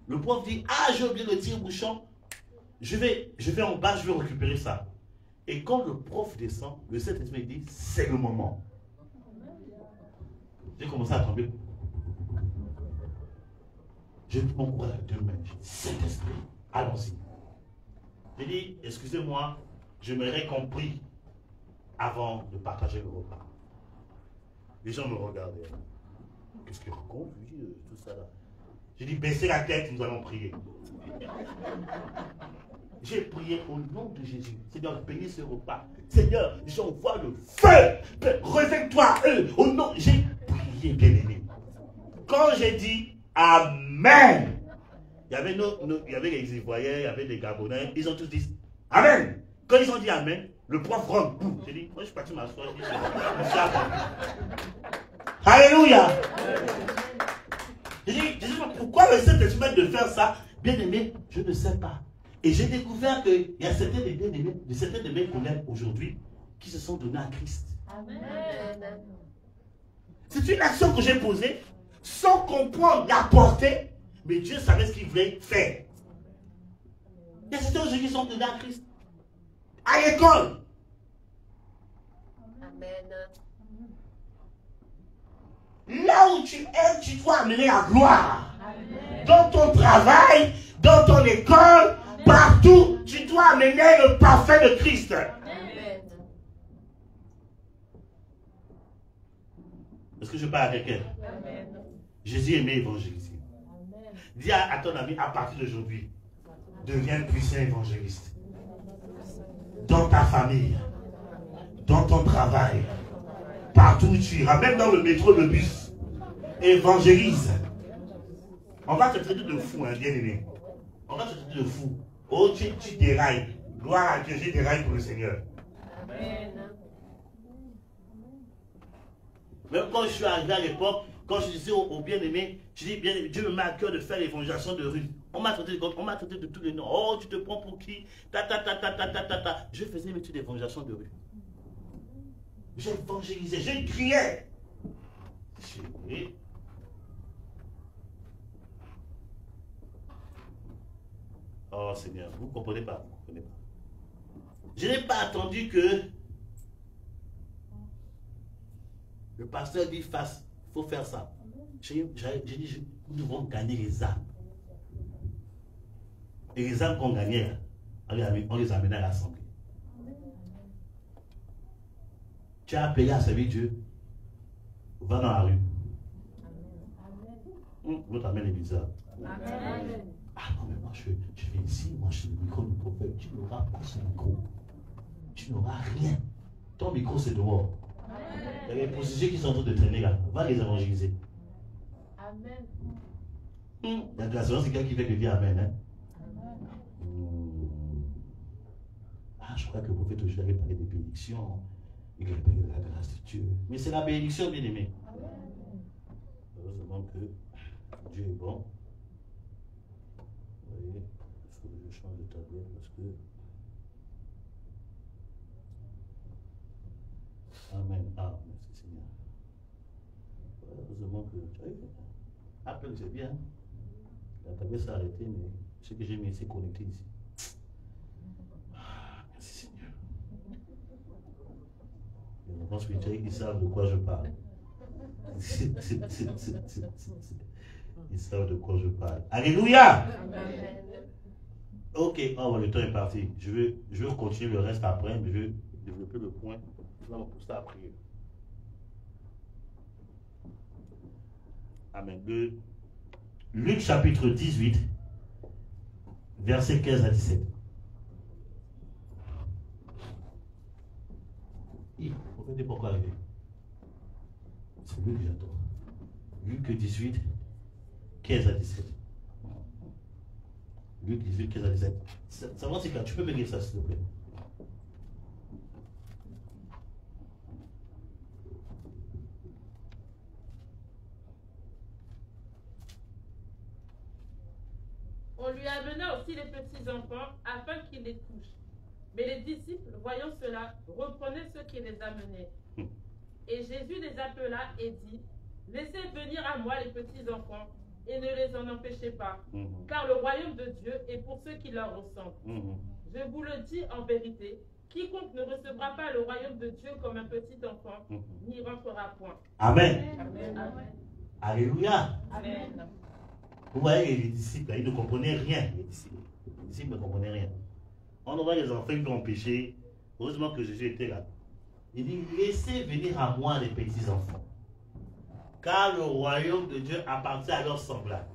le prof dit, ah, j'ai oublié le tire-bouchon, je vais en bas, je vais récupérer ça. Et quand le prof descend, le Saint-Esprit dit, c'est le moment. J'ai commencé à trembler. J'ai pris mon courage à 2 mains. J'ai dit, Saint-Esprit, allons-y. J'ai dit, excusez-moi, je m'aurais compris avant de partager le repas. Les gens me regardaient. Qu'est-ce qu'il raconte, lui, tout ça là? J'ai dit, baissez la tête, nous allons prier. J'ai prié au nom de Jésus. Seigneur, bénis ce repas. Seigneur, j'envoie le feu. Réveille-toi, au nom. J'ai prié, bien-aimé. Quand j'ai dit Amen, il y avait les Ivoiriens, il y avait des Gabonais, ils ont tous dit Amen. Quand ils ont dit Amen, le prof rentre. J'ai dit, moi je suis parti m'asseoir. Alléluia. J'ai dit, pourquoi le Saint-Esprit de faire ça? Bien aimé, je ne sais pas. Et j'ai découvert qu'il y a certains de mes collègues aujourd'hui qui se sont donnés à Christ. Amen. C'est une action que j'ai posée sans comprendre la portée, mais Dieu savait ce qu'il voulait faire. Il y a certains aujourd'hui qui sont donnés à Christ. À l'école. Amen. Là où tu es, tu dois amener la gloire. Amen. Dans ton travail, dans ton école, partout, tu dois amener le parfait de Christ. Amen. Est-ce que je parle à quelqu'un? Amen. Jésus aimait évangéliser. Dis à ton ami, à partir d'aujourd'hui, deviens un puissant évangéliste. Dans ta famille, dans ton travail, partout où tu iras, même dans le métro, le bus, évangélise. On va te traiter de fou, hein, bien aimé. On va te traiter de fou. Oh, tu dérailles. Gloire à Dieu, j'ai déraillé pour le Seigneur. Amen. Même quand je suis arrivé à l'époque, quand je disais au bien-aimé, je dis, bien-aimé, Dieu me met à cœur de faire l'évangélisation de rue. On m'a traité de tous les noms. Oh, tu te prends pour qui? Je faisais une étude d'évangélisation de rue. J'évangélisais, je criais. Oh Seigneur, vous ne comprenez pas. Vous comprenez pas. Je n'ai pas attendu que le pasteur dit il faut faire ça. J'ai dit, nous devons gagner les âmes. Et les âmes qu'on gagnait, on les amenait à l'assemblée. Tu as appelé à servir Dieu. Va dans la rue. L'autre amène les bizarres. Ah non, mais moi je viens ici, moi je suis le micro du prophète. Tu n'auras pas ce micro. Tu n'auras rien. Ton micro c'est dehors. Il y a les prostituées qui sont en train de traîner là. Va les évangéliser. Amen. Il y a de la c'est quelqu'un qui fait que dire Amen. Hein? Ah, je crois que le prophète aujourd'hui avait parlé des bénédictions. Il avait parlé de la grâce de Dieu. Mais c'est la bénédiction, bien aimé. Heureusement que Dieu est bon. Vous voyez, il faut que je change de tablette parce que. Amen. Ah, merci Seigneur. Heureusement que. Apple, c'est bien. La tablette s'est arrêtée, mais ce que j'ai mis, c'est connecté ici. Ah, merci Seigneur. Les enfants spirituels, ils savent de quoi je parle. Ils savent de quoi je parle. Alléluia! Ok, oh, le temps est parti. Je veux continuer le reste après, mais je vais développer le point. Je vais me pousser à prier. Amen. Luc chapitre 18, versets 15 à 17. Vous comprenez pourquoi arriver? C'est lui que j'attends. Luc 18, 15 à 17. Luc 18, 15 à 17. Ça va, c'est clair. Tu peux me lire ça, s'il te plaît? On lui amena aussi les petits enfants afin qu'ils les touchent. Mais les disciples, voyant cela, reprenaient ceux qui les amenaient. Et Jésus les appela et dit, laissez venir à moi les petits enfants et ne les en empêchez pas, car le royaume de Dieu est pour ceux qui leur ressemblent. Je vous le dis en vérité, quiconque ne recevra pas le royaume de Dieu comme un petit enfant, n'y rentrera point. Amen. Amen. Amen. Alléluia. Amen. Vous voyez, les disciples, ils ne comprenaient rien. Les disciples ne comprenaient rien. On voit les enfants qui ont péché. Heureusement que Jésus était là. Il dit, laissez venir à moi les petits enfants, car le royaume de Dieu appartient à leurs semblables.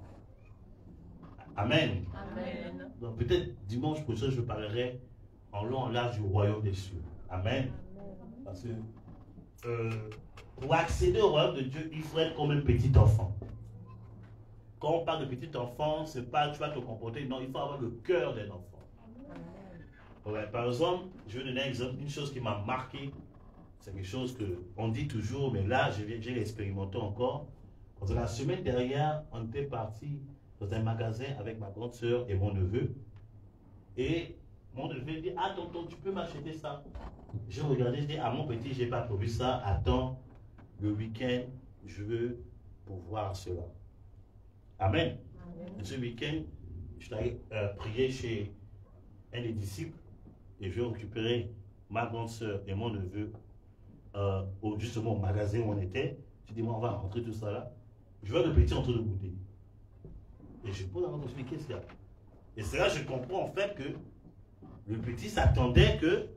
Amen. Amen. Donc peut-être dimanche prochain, je parlerai en long en large du royaume des cieux. Amen. Parce que pour accéder au royaume de Dieu, il faut être comme un petit enfant. Quand on parle de petit enfant, c'est pas tu vas te comporter, non, il faut avoir le cœur d'un enfant. Ouais, par exemple, je vais donner un exemple, une chose qui m'a marqué, c'est quelque chose qu'on dit toujours, mais là, j'ai expérimenté encore. Parce que la semaine dernière, on était parti dans un magasin avec ma grande soeur et mon neveu. Et mon neveu dit, ah tonton, tu peux m'acheter ça? Je regardais, je dis, ah mon petit, je n'ai pas prévu ça. Attends, le week-end, je veux pouvoir cela. Amen. Amen. Ce week-end, je suis allé prier chez un des disciples et je vais récupérer ma grande soeur et mon neveu justement au magasin où on était. Je dis, moi, on va rentrer tout ça là. Je vois le petit en train de bouder. Et je pose la question, je dis, qu'est-ce qu'il y a? Et c'est là que je comprends en fait que le petit s'attendait que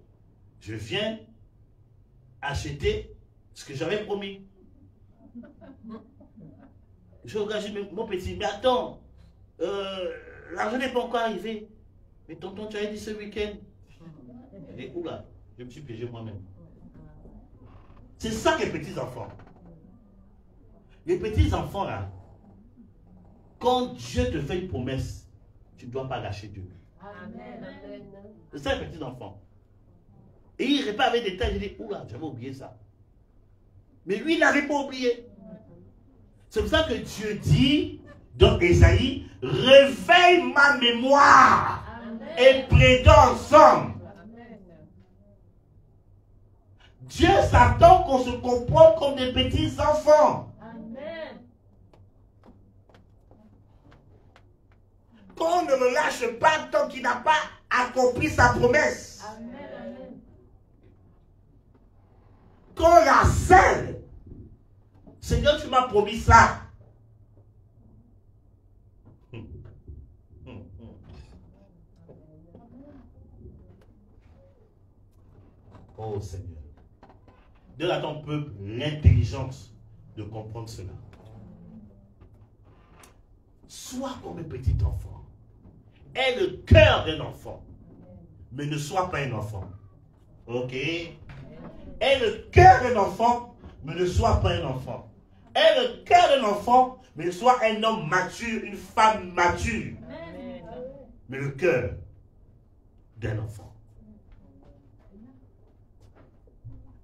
je vienne acheter ce que j'avais promis. Je regarde, je dis, mon petit, mais attends, l'argent n'est pas encore arrivé. Mais tonton, tu avais dit ce week-end. Je dis, oula, je me suis piégé moi-même. C'est ça que les petits enfants. Les petits enfants là, quand Dieu te fait une promesse, tu ne dois pas lâcher Dieu. Amen. C'est ça les petits enfants. Et il répète avec des détails, il dit, oula, j'avais oublié ça. Mais lui, il n'avait pas oublié. C'est pour ça que Dieu dit dans Ésaïe, réveille ma mémoire. Amen. Et plaidons ensemble. Amen. Dieu s'attend qu'on se comporte comme des petits enfants. Amen. Qu'on ne le lâche pas tant qu'il n'a pas accompli sa promesse. Amen. Qu'on la scelle. Seigneur, tu m'as promis ça. Oh Seigneur. Donne à ton peuple l'intelligence de comprendre cela. Sois comme un petit enfant. Aie le cœur d'un enfant. Mais ne sois pas un enfant. Ok? Aie le cœur d'un enfant, mais ne sois pas un enfant. Aie le cœur d'un enfant, mais sois un homme mature, une femme mature. Amen. Mais le cœur d'un enfant.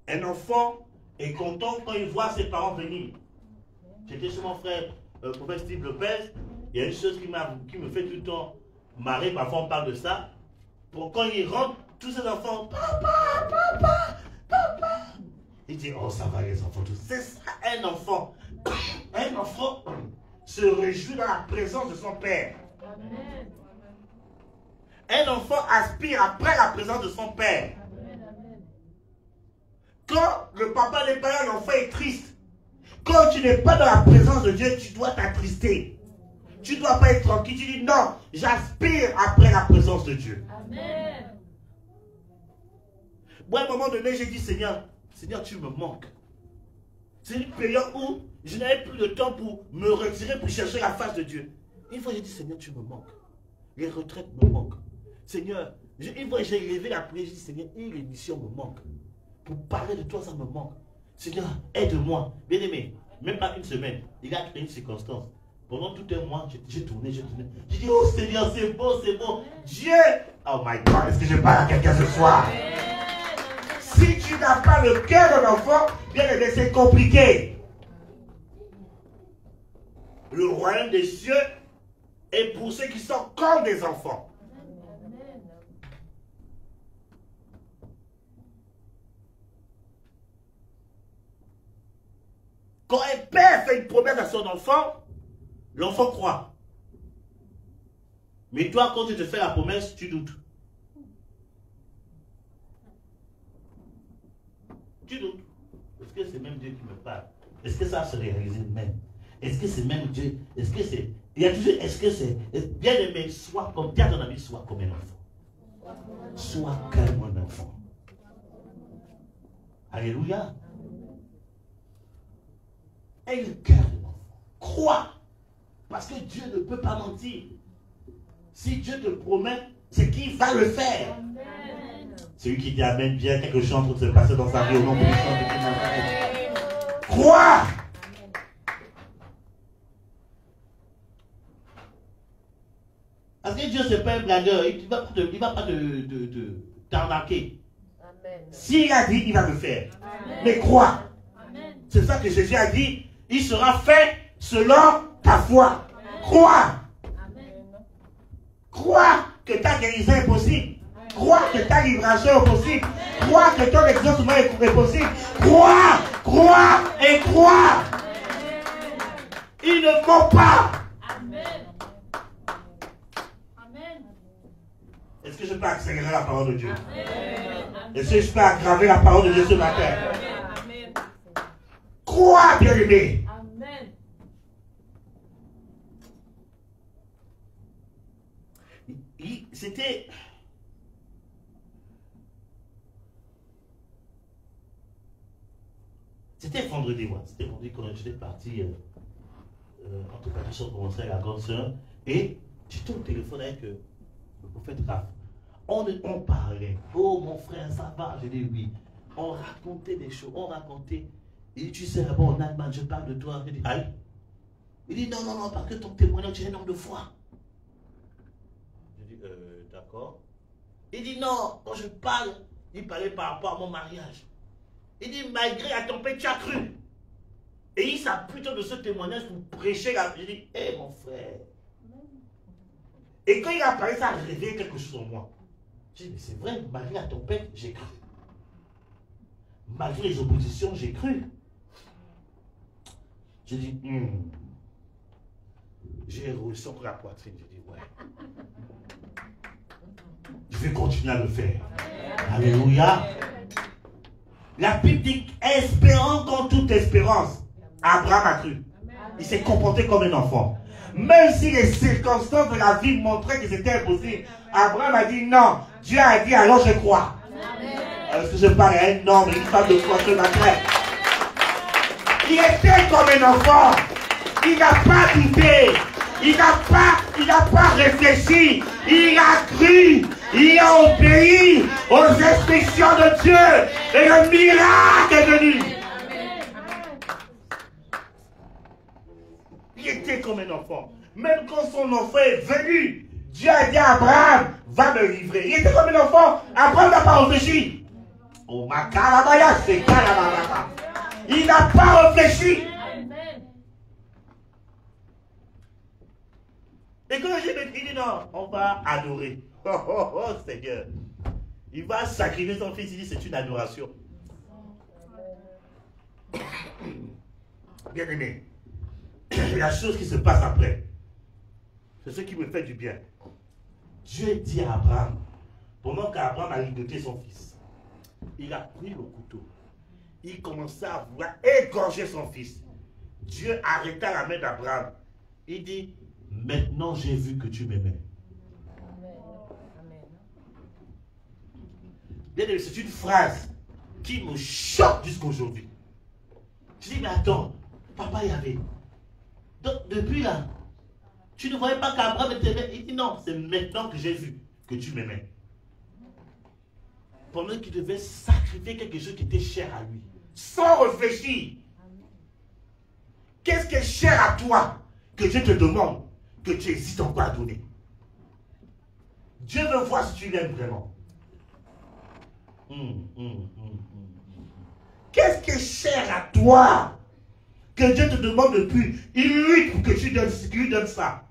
Un enfant est content quand il voit ses parents venir. J'étais chez mon frère, professeur Steve Lopez. Il y a une chose qui me fait tout le temps marrer. Parfois on parle de ça. Pour quand il rentre, tous ces enfants, papa, papa, papa. Il dit, oh ça va les enfants, c'est ça un enfant. Un enfant se réjouit dans la présence de son père. Amen. Un enfant aspire après la présence de son père. Amen. Quand le papa n'est pas là, l'enfant est triste. Quand tu n'es pas dans la présence de Dieu, tu dois t'attrister. Tu ne dois pas être tranquille. Tu dis non, j'aspire après la présence de Dieu. Amen. Moi, à un moment donné, j'ai dit, Seigneur, tu me manques. C'est une période où je n'avais plus de temps pour me retirer pour chercher la face de Dieu. Une fois, j'ai dit, Seigneur, tu me manques. Les retraites me manquent. Seigneur, une fois, j'ai levé la prière, j'ai dit, Seigneur, et l'émission me manque. Pour parler de toi, ça me manque. Seigneur, aide-moi. Bien aimé, même pas une semaine, il a créé une circonstance. Pendant tout un mois, j'ai tourné. J'ai dit, oh Seigneur, c'est bon, c'est bon. Dieu, oh my God, est-ce que je parle à quelqu'un ce soir? Si tu n'as pas le cœur d'un enfant, bien aimé, c'est compliqué. Le royaume des cieux est pour ceux qui sont comme des enfants. Quand un père fait une promesse à son enfant, l'enfant croit. Mais toi, quand tu te fais la promesse, tu doutes. Tu doutes. Est-ce que c'est même Dieu qui me parle? Est-ce que ça se réalise même? Est-ce que c'est même Dieu? Est-ce que c'est... Il y a toujours... Est-ce que c'est... Bien aimé, sois comme... Dis à ton ami, sois comme un enfant. Sois comme un enfant. Alléluia. Aie le cœur de l'enfant. Crois. Parce que Dieu ne peut pas mentir. Si Dieu te promet, c'est qu'il va le faire. Amen. Celui qui dit Amen, bien quelque chose en train de se passer dans sa vie au nom de Jésus. Crois. Parce que Dieu, ce n'est pas un blagueur. Il ne va pas t'arnaquer. S'il a dit, il va le faire. Amen. Mais crois. C'est ça que Jésus a dit. Il sera fait selon ta foi. Crois. Crois que ta guérison est possible. Crois que ta libération est possible. Crois que ton exaucement est possible. Crois, crois et crois. Il ne faut pas. Amen. Amen. Est-ce que je peux accélérer la parole de Dieu? Amen. Est-ce que je peux aggraver la parole de Dieu ce matin? Amen. Crois, bien-aimé. Amen. C'était... C'était vendredi, moi. C'était vendredi quand j'étais parti. En tout cas, tout ça commençait avec la grande soeur. Et j'étais au téléphone avec le prophète Raph. On parlait. Oh, mon frère, ça va? J'ai dit oui. On racontait des choses. On racontait. Il dit, tu sais, là-bas en Allemagne, je parle de toi. J'ai dit, aïe. Il dit, non, non, non, parce que ton témoignage, tu es un homme de foi. J'ai dit, d'accord. Il dit, non, quand je parle, il parlait par rapport à mon mariage. Il dit, malgré la tempête, tu as cru. Et il s'appuie de ce témoignage pour prêcher. J'ai dit, hé mon frère. Et quand il a parlé, ça a réveillé quelque chose en moi. J'ai dit, mais c'est vrai, malgré la tempête, j'ai cru. Malgré les oppositions, j'ai cru. J'ai dit, j'ai roulé sur la poitrine. J'ai dit, ouais. Je vais continuer à le faire. Alléluia. La Bible dit, espérant contre toute espérance. Abraham a cru. Il s'est comporté comme un enfant. Même si les circonstances de la vie montraient que c'était impossible, Abraham a dit non. Dieu a dit alors je crois. Est-ce que je parle à un homme et une femme de foi ce matin? Il était comme un enfant. Il n'a pas douté. Il n'a pas réfléchi. Il a cru. Il a obéi aux instructions de Dieu. Et le miracle est venu. Il était comme un enfant. Même quand son enfant est venu, Dieu a dit à Abraham, va me livrer. Il était comme un enfant. Abraham n'a pas réfléchi. Oh, ma carabaya, c'est carabaya. Il n'a pas réfléchi. Et quand il dit non, on va adorer. Oh, oh, oh, Seigneur. Il va sacrifier son fils. Il dit c'est une adoration. Bien aimé. La chose qui se passe après, c'est ce qui me fait du bien. Dieu dit à Abraham, pendant qu'Abraham a ligoté son fils, il a pris le couteau. Il commençait à vouloir égorger son fils. Dieu arrêta la main d'Abraham. Il dit, maintenant j'ai vu que tu m'aimais. C'est une phrase qui me choque jusqu'aujourd'hui. Je dis, mais attends, papa y avait. Donc, depuis là, tu ne voyais pas qu'Abraham t'aimait. Il dit non, c'est maintenant que j'ai vu que tu m'aimais. Pendant qu'il devait sacrifier quelque chose qui était cher à lui, sans réfléchir. Qu'est-ce qui est cher à toi que Dieu te demande, que tu hésites encore à donner? Dieu veut voir si tu l'aimes vraiment. Qu'est-ce qui est cher à toi que Dieu te demande depuis? Il lutte pour que tu lui donnes ça.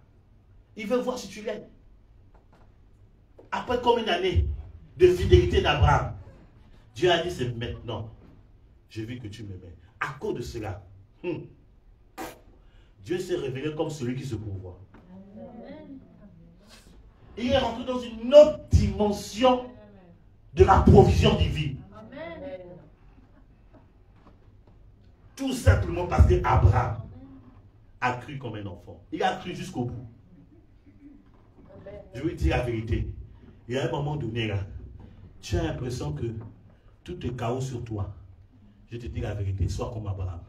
Il veut voir si tu l'aimes. Après combien d'années de fidélité d'Abraham, Dieu a dit c'est maintenant. J'ai vu que tu m'aimais. À cause de cela, Dieu s'est révélé comme celui qui se pourvoit. Il est rentré dans une autre dimension de la provision divine. Tout simplement parce qu'Abraham a cru comme un enfant. Il a cru jusqu'au bout. Je vais te dire la vérité. Il y a un moment donné là, tu as l'impression que tout est chaos sur toi. Je te dis la vérité, sois comme Abraham.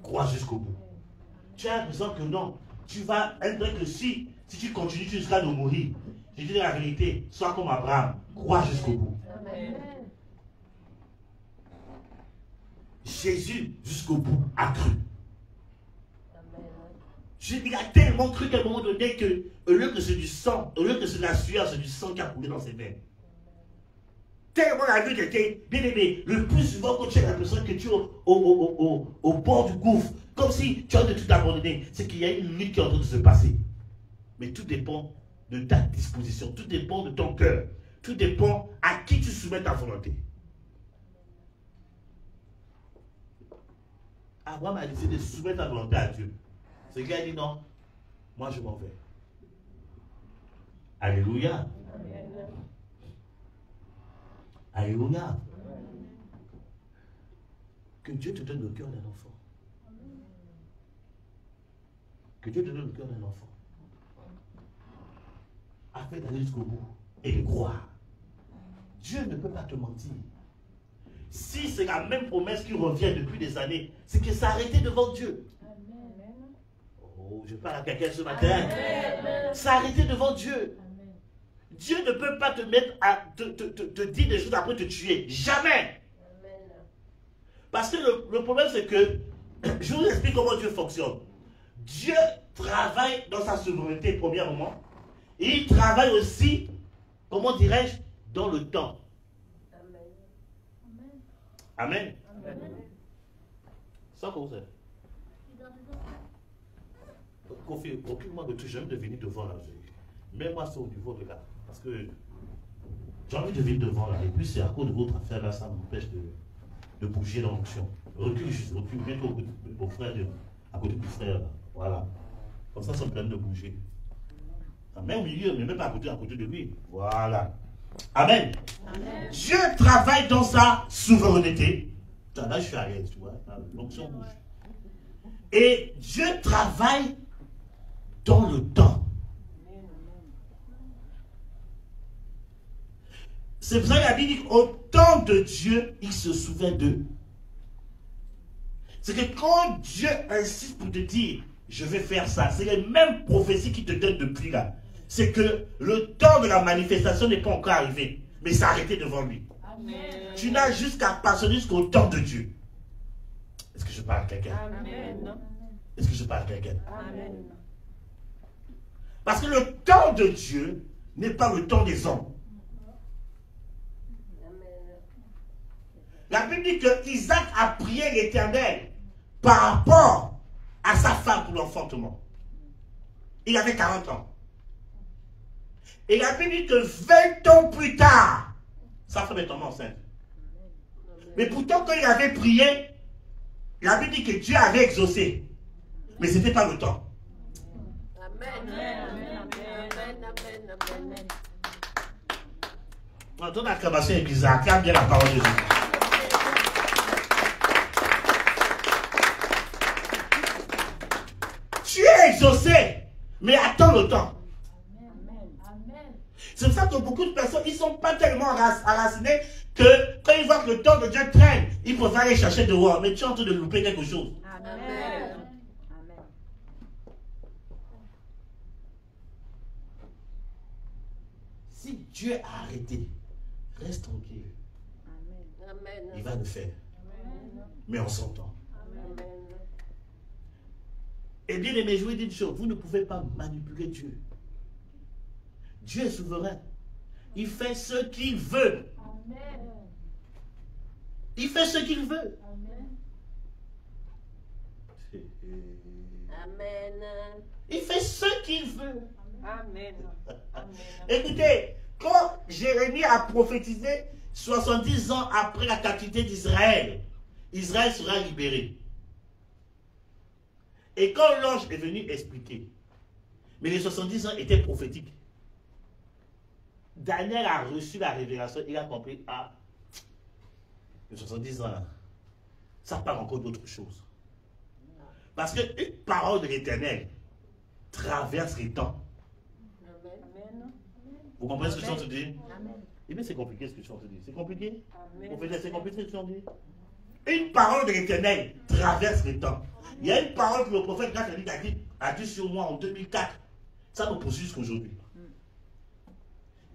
Crois jusqu'au bout. Tu as l'impression que non, tu vas être que si tu continues, tu risqueras de mourir. Je te dis la vérité, sois comme Abraham. Crois jusqu'au bout. Jésus, jusqu'au bout, a cru. Il a tellement cru qu'à un moment donné que, au lieu que c'est du sang, au lieu que c'est de la sueur, c'est du sang qui a coulé dans ses veines. Tellement la lutte était bien aimé. Le plus souvent, quand tu as l'impression que tu es au bord du gouffre, comme si tu as de tout abandonner, c'est qu'il y a une lutte qui est en train de se passer. Mais tout dépend de ta disposition. Tout dépend de ton cœur. Tout dépend à qui tu soumets ta volonté. Abraham a décidé de soumettre ta volonté à Dieu. Ce gars a dit non, moi je m'en vais. Alléluia. Alléluia. Que Dieu te donne le cœur d'un enfant. Que Dieu te donne le cœur d'un enfant. Afin d'aller jusqu'au bout et de croire. Dieu ne peut pas te mentir. Si c'est la même promesse qui revient depuis des années, c'est que ça a arrêté devant Dieu. Oh, je parle à quelqu'un ce matin. Ça a arrêté devant Dieu. Dieu ne peut pas te mettre à te dire des choses après te tuer. Jamais. Parce que le problème c'est que, je vous explique comment Dieu fonctionne. Dieu travaille dans sa souveraineté, premièrement. Et il travaille aussi, comment dirais-je, dans le temps. Amen. Amen. Ça, comment c'est? Kofi, occupe-moi de tout, j'ai envie de venir devant là. Mets-moi ça au niveau de là. Parce que j'ai envie de venir devant là. Et puis c'est à cause de votre affaire là, ça m'empêche de bouger dans l'onction. Recule juste, recule, mets-toi au frère, à côté du frère là. Voilà. Comme ça me permet de bouger. Même au milieu, mais même pas à côté de lui. Voilà. Amen. Amen. Dieu travaille dans sa souveraineté. Là, je suis à l'aise, tu vois. L'onction bouge. Et Dieu travaille dans le temps. C'est pour ça que la Bible dit qu'au temps de Dieu, il se souvient d'eux. C'est que quand Dieu insiste pour te dire, je vais faire ça, c'est les mêmes prophéties qu'il te donne depuis là. C'est que le temps de la manifestation n'est pas encore arrivé, mais c'est arrêté devant lui. Amen. Tu n'as jusqu'à passer jusqu'au temps de Dieu. Est-ce que je parle à quelqu'un? Est-ce que je parle à quelqu'un? Parce que le temps de Dieu n'est pas le temps des hommes. La Bible dit que Isaac a prié l'Éternel par rapport à sa femme pour l'enfantement. Il avait 40 ans. Et la Bible dit que 20 ans plus tard, sa femme est tombée enceinte. Mais pourtant, quand il avait prié, la Bible dit que Dieu avait exaucé. Mais ce n'était pas le temps. Amen. Ton acclamation est bizarre. Acclame bien la parole de Dieu. Tu es exaucé, mais attends le temps. C'est pour ça que beaucoup de personnes, ils ne sont pas tellement enracinés que quand ils voient que le temps de Dieu traîne, ils peuvent aller chercher dehors. Mais tu es en train de louper quelque chose. Amen. Amen. Si Dieu a arrêté, reste tranquille. Amen. Il va le faire. Amen. Mais en son temps. Amen. Et bien aimé, je vous dis une chose, vous ne pouvez pas manipuler Dieu. Dieu est souverain. Il fait ce qu'il veut. Amen. Il fait ce qu'il veut. Amen. Amen. Il fait ce qu'il veut. Amen. Écoutez, quand Jérémie a prophétisé 70 ans après la captivité d'Israël, Israël sera libéré. Et quand l'ange est venu expliquer, mais les 70 ans étaient prophétiques. Daniel a reçu la révélation, il a compris, ah, les 70 ans, ça parle encore d'autre chose. Parce qu'une parole de l'Éternel traverse les temps. Amen. Vous comprenez ce que je suis en train de dire? Eh bien, c'est compliqué ce que je suis en train de dire. C'est compliqué? C'est compliqué ce que je suis en train de dire? Une parole de l'Éternel traverse les temps. Il y a une parole que le prophète a dit sur moi en 2004. Ça me poursuit jusqu'aujourd'hui.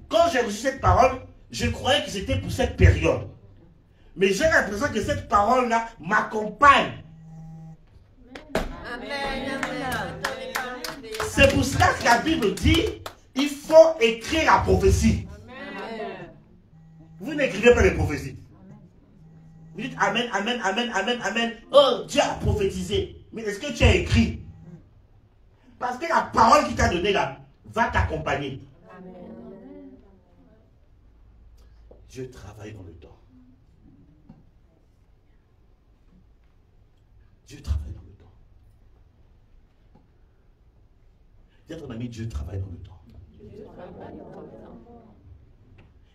Quand j'ai reçu cette parole, je croyais que c'était pour cette période. Mais j'ai l'impression que cette parole-là m'accompagne. C'est pour cela que la Bible dit, il faut écrire la prophétie. Amen. Vous n'écrivez pas les prophéties. Vous dites Amen, Amen, Amen, Amen, Amen. Oh, Dieu a prophétisé. Mais est-ce que tu as écrit? Parce que la parole qu'il t'a donnée là va t'accompagner. Dieu travaille dans le temps. Dieu travaille dans le temps. Dis à ton ami, Dieu travaille dans le temps.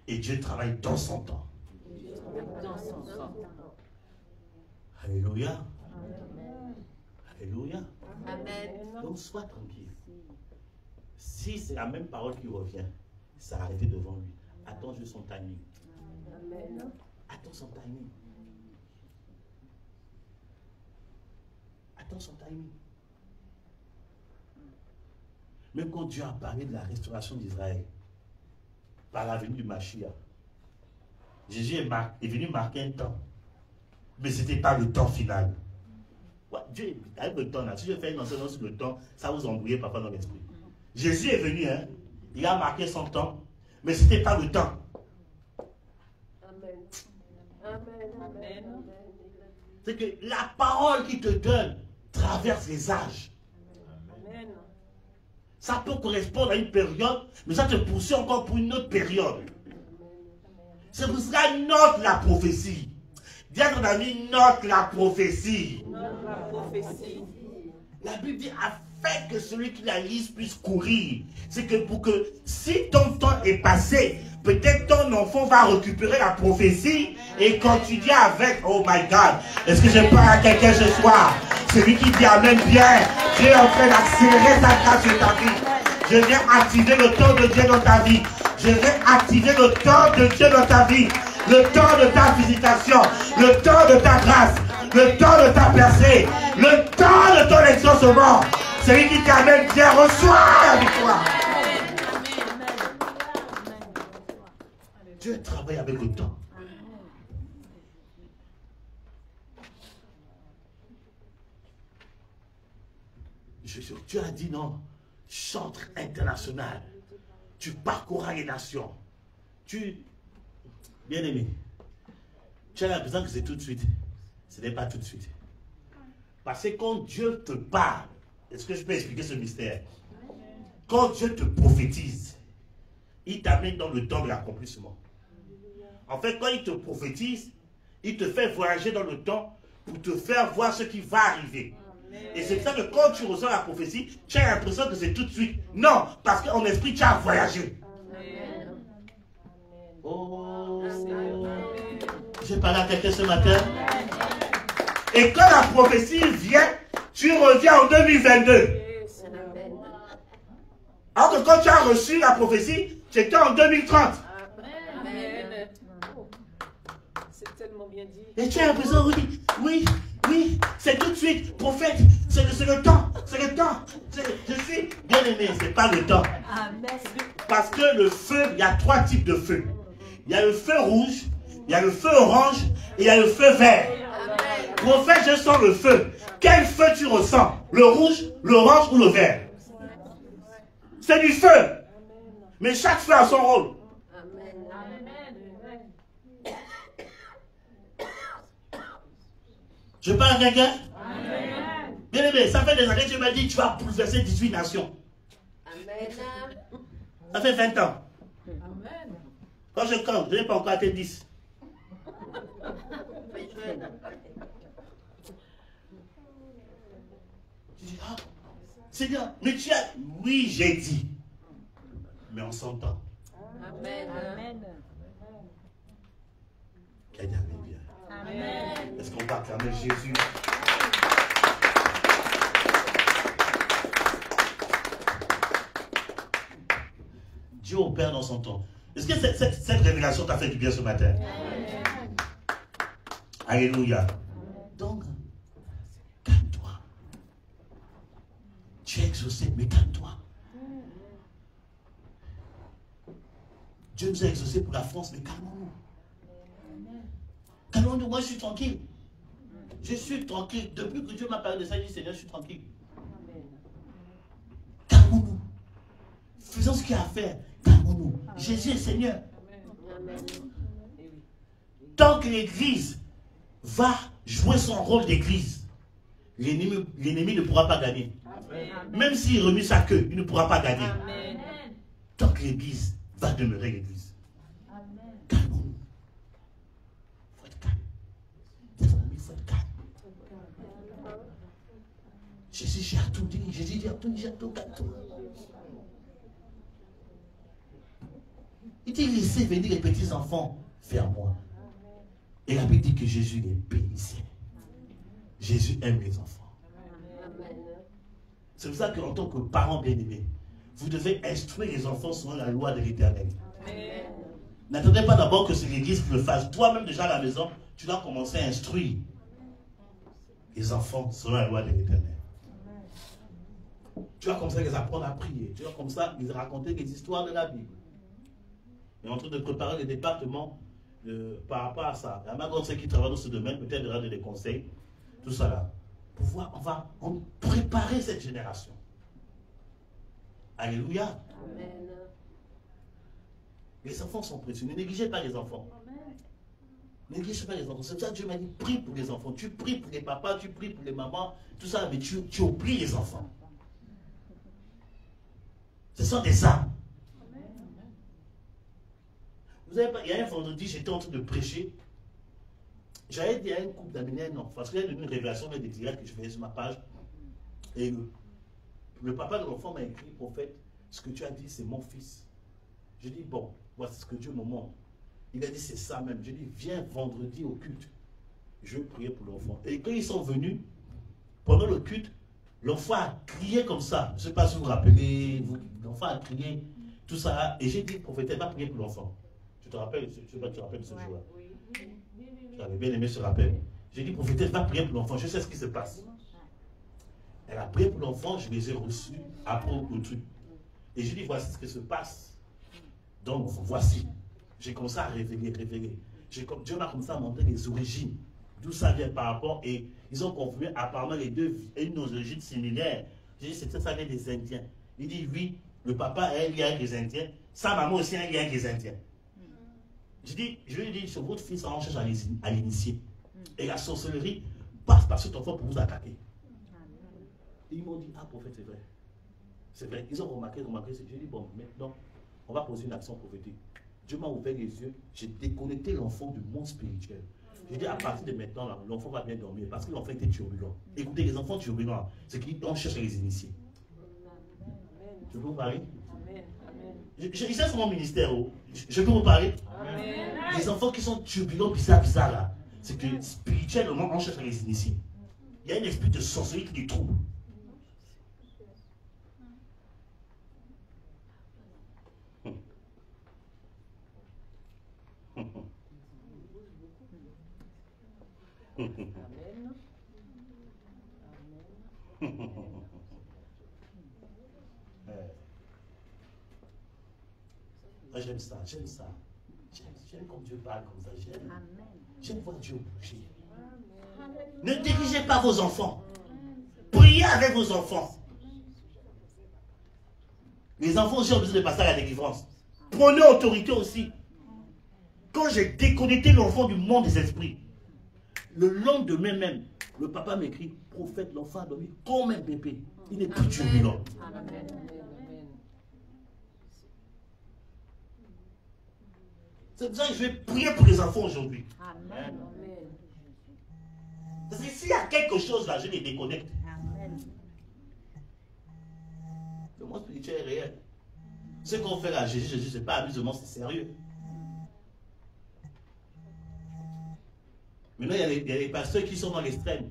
Et Dieu travaille dans son temps. Alléluia. Alléluia. Amen. Donc sois tranquille. Si c'est la même parole qui revient, ça a arrêté devant lui. Attends juste son timing. Attends son timing. Attends son timing. Même quand Dieu a parlé de la restauration d'Israël, par la venue du Mashiach, Jésus est venu marquer un temps. Mais ce n'était pas le temps final. Ouais, Dieu, avec le temps là, si je fais une enseignement sur le temps, ça vous embrouille parfois dans l'esprit. Jésus est venu, hein, il a marqué son temps, mais ce n'était pas le temps. Amen. Amen. Amen. C'est que la parole qui te donne traverse les âges. Amen. Ça peut correspondre à une période, mais ça te poursuit encore pour une autre période. C'est pour cela, note la prophétie. Dis à ton ami, note la prophétie. La prophétie. La Bible dit, afin que celui qui la lise puisse courir. C'est que pour que, si ton temps est passé, peut-être ton enfant va récupérer la prophétie et continuer avec. Oh my God. Est-ce que je parle à quelqu'un ce soir? Celui qui dit Amen bien. Dieu est en train d'accélérer sa grâce sur ta vie. Je viens activer le temps de Dieu dans ta vie. Je vais activer le temps de Dieu dans ta vie. Le temps de ta visitation. Le temps de ta grâce. Le temps de ta percée. Le temps de ton exaucement. Celui qui t'amène bien reçoit la victoire. Dieu travaille avec le temps. Dieu a dit non. Chantre international. Tu parcourras les nations. Bien-aimé, tu as l'impression que c'est tout de suite. Ce n'est pas tout de suite. Parce que quand Dieu te parle, est-ce que je peux expliquer ce mystère? Quand Dieu te prophétise, il t'amène dans le temps de l'accomplissement. En fait, quand il te prophétise, il te fait voyager dans le temps pour te faire voir ce qui va arriver. Et c'est ça que quand tu reçois la prophétie, tu as l'impression que c'est tout de suite. Non, parce qu'en esprit, tu as voyagé. Oh, j'ai parlé à quelqu'un ce matin. Et quand la prophétie vient, tu reviens en 2022. Alors que quand tu as reçu la prophétie, c'était en 2030. Amen. C'est tellement bien dit. Et tu as l'impression, oui, c'est tout de suite, prophète, c'est le temps, c'est le temps. Je suis bien aimé, c'est pas le temps. Amen. Parce que le feu, il y a 3 types de feu. Il y a le feu rouge, il y a le feu orange et il y a le feu vert. Amen. Prophète, je sens le feu. Quel feu tu ressens? Le rouge, l'orange ou le vert? C'est du feu. Mais chaque feu a son rôle. Je parle à quelqu'un? Bien aimé, ça fait des années que tu m'as dit tu vas bouleverser 18 nations. Amen. Ça fait 20 ans. Amen. Quand je compte, je n'ai pas encore atteint 10. Tu dis, ah, Seigneur, mais tu as... Oui, j'ai dit. Mais on s'entend. Amen. Amen. Qu'elle y arrive bien. Amen. Est-ce qu'on va acclamer Jésus? Dieu opère dans son temps. Est-ce que cette révélation t'a fait du bien ce matin? Amen. Alléluia. Donc, calme-toi. Tu es exaucé, mais calme-toi. Dieu nous a exaucés pour la France, mais calmons-nous. Calmons-nous, moi je suis tranquille. Je suis tranquille. Depuis que Dieu m'a parlé de ça, je dis Seigneur, je suis tranquille. Calmons-nous. Faisons ce qu'il y a à faire. Calmons-nous. Jésus est Seigneur. Tant que l'Église va jouer son rôle d'église, l'ennemi ne pourra pas gagner. Même s'il remue sa queue, il ne pourra pas gagner. tant que l'église va demeurer l'église. Calmons-nous. Il faut être calme. Il faut être calme. Jésus, j'ai tout dit. Jésus, j'ai tout gâteau. Il dit, laissez venir les petits enfants vers moi. Et la Bible dit que Jésus les bénissait. Jésus aime les enfants. C'est pour ça qu'en tant que parents bien-aimés, vous devez instruire les enfants selon la loi de l'Éternel. N'attendez pas d'abord que c'est l'église qui le fasse. Toi-même déjà à la maison, tu dois commencer à instruire les enfants selon la loi de l'Éternel. Tu vas comme ça les apprendre à prier. Tu vas comme ça les raconter des histoires de la Bible. On est en train de préparer le département par rapport à ça. Il y a ma grande sœur qui travaille dans ce domaine, peut-être de donner des conseils, tout ça là. Pour voir, on va préparer cette génération. Alléluia. Amen. Les enfants sont précieux. Ne négligez pas les enfants. Ne négligez pas les enfants. C'est ça que Dieu m'a dit, prie pour les enfants. Tu pries pour les papas, tu pries pour les mamans, tout ça, mais tu oublies les enfants. Ce sont des âmes. Vous avez pas, il y a un vendredi, j'étais en train de prêcher. J'avais dit à une couple d'amener un enfant, parce qu'il y a une révélation, des directs que je faisais sur ma page. Et le papa de l'enfant m'a écrit, prophète, ce que tu as dit, c'est mon fils. Je dis, bon, voici ce que Dieu me montre. Il a dit, c'est ça même. Je dis, viens vendredi au culte. Je vais prier pour l'enfant. Et quand ils sont venus, pendant le culte, l'enfant a crié comme ça. Je ne sais pas si vous vous rappelez, l'enfant a crié, tout ça. Et j'ai dit, prophète, va prier pour l'enfant. Tu te rappelles, je ne sais pas si tu te rappelles de ce jour-là. J'avais bien aimé ce rappel. J'ai dit, prophétesse, va prier pour l'enfant. Je sais ce qui se passe. Elle a prié pour l'enfant, je les ai reçus après au truc. Et j'ai dit, voici ce qui se passe. Donc, voici. J'ai commencé à révéler. Dieu m'a commencé à montrer les origines. D'où ça vient par rapport. Et ils ont confirmé apparemment les deux une origine similaire. J'ai dit, c'est ça vient des Indiens. Il dit, oui, le papa a un lien avec les Indiens. Sa maman aussi a un lien avec les Indiens. Je lui ai dit, sur votre fils, on cherche à l'initier. Et la sorcellerie passe par cet enfant pour vous attaquer. Et ils m'ont dit, ah, prophète, c'est vrai. C'est vrai. Ils ont remarqué. J'ai dit, bon, maintenant, on va poser une action prophétique. Dieu m'a ouvert les yeux. J'ai déconnecté l'enfant du monde spirituel. J'ai dit, à partir de maintenant, l'enfant va bien dormir. Parce que l'enfant était turbulent. Écoutez, les enfants turbulents, c'est qu'on cherche à les initier. Je peux vous parler? Je sais sur mon ministère. Je peux vous parler? Amen. Les enfants qui sont turbulents, bizarres là, c'est que spirituellement, on cherche à les initier. Il y a un esprit de sorcellerie qui les trouble. J'aime ça. J'aime comme Dieu parle comme ça. J'aime voir Dieu bouger. Ne négligez pas vos enfants. Priez avec vos enfants. Les enfants aussi ont besoin de passer à la délivrance. Prenez autorité aussi. Quand j'ai déconnecté l'enfant du monde des esprits, le lendemain même, le papa m'écrit, prophète, l'enfant a dormi comme un bébé. Il n'est plus turbulent. C'est pour ça que je vais prier pour les enfants aujourd'hui. Amen. Parce que s'il y a quelque chose là, je les déconnecte. Amen. Le monde spirituel est réel. Ce qu'on fait là, Jésus, ce n'est pas amusement, c'est sérieux. Maintenant, il y a les pasteurs qui sont dans l'extrême.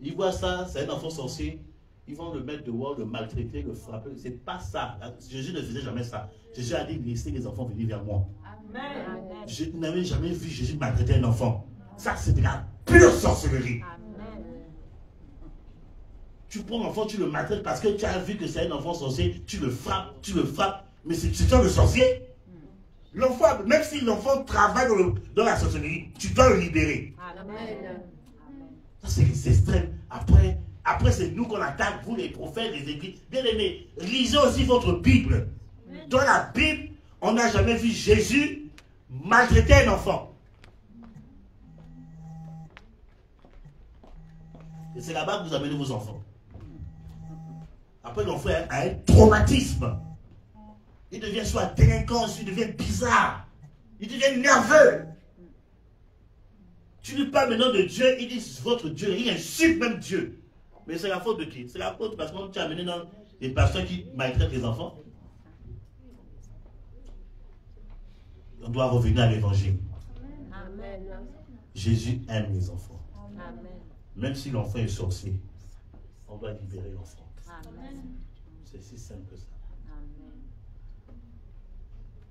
Ils voient ça, c'est un enfant sorcier. Ils vont le mettre dehors, le maltraiter, le frapper. Ce n'est pas ça. Jésus ne faisait jamais ça. Jésus a dit, laissez les enfants venir vers moi. Amen. Je n'avais jamais vu Jésus maltraiter un enfant. Ça, c'est de la pure sorcellerie. Amen. Tu prends l'enfant, tu le maltraites parce que tu as vu que c'est un enfant sorcier, tu le frappes, mais c'est toi le sorcier. L'enfant, même si l'enfant travaille dans la sorcellerie, tu dois le libérer. Amen. Ça, c'est les extrêmes. Après c'est nous qu'on attaque, vous les prophètes, les églises. Bien aimés, lisez aussi votre Bible. Dans la Bible, on n'a jamais vu Jésus maltraiter un enfant. Et c'est là-bas que vous amenez vos enfants. Après, l'enfant a un traumatisme. Il devient soit délinquant, il devient bizarre. Il devient nerveux. Tu lui parles maintenant de Dieu, il dit c'est votre Dieu, il insulte même Dieu. Mais c'est la faute de qui? C'est la faute parce qu'on t'a amené dans des pasteurs qui maltraitent les enfants. On doit revenir à l'évangile. Jésus aime les enfants. Amen. Même si l'enfant est sorcier, on doit libérer l'enfant. C'est si simple que ça. Amen.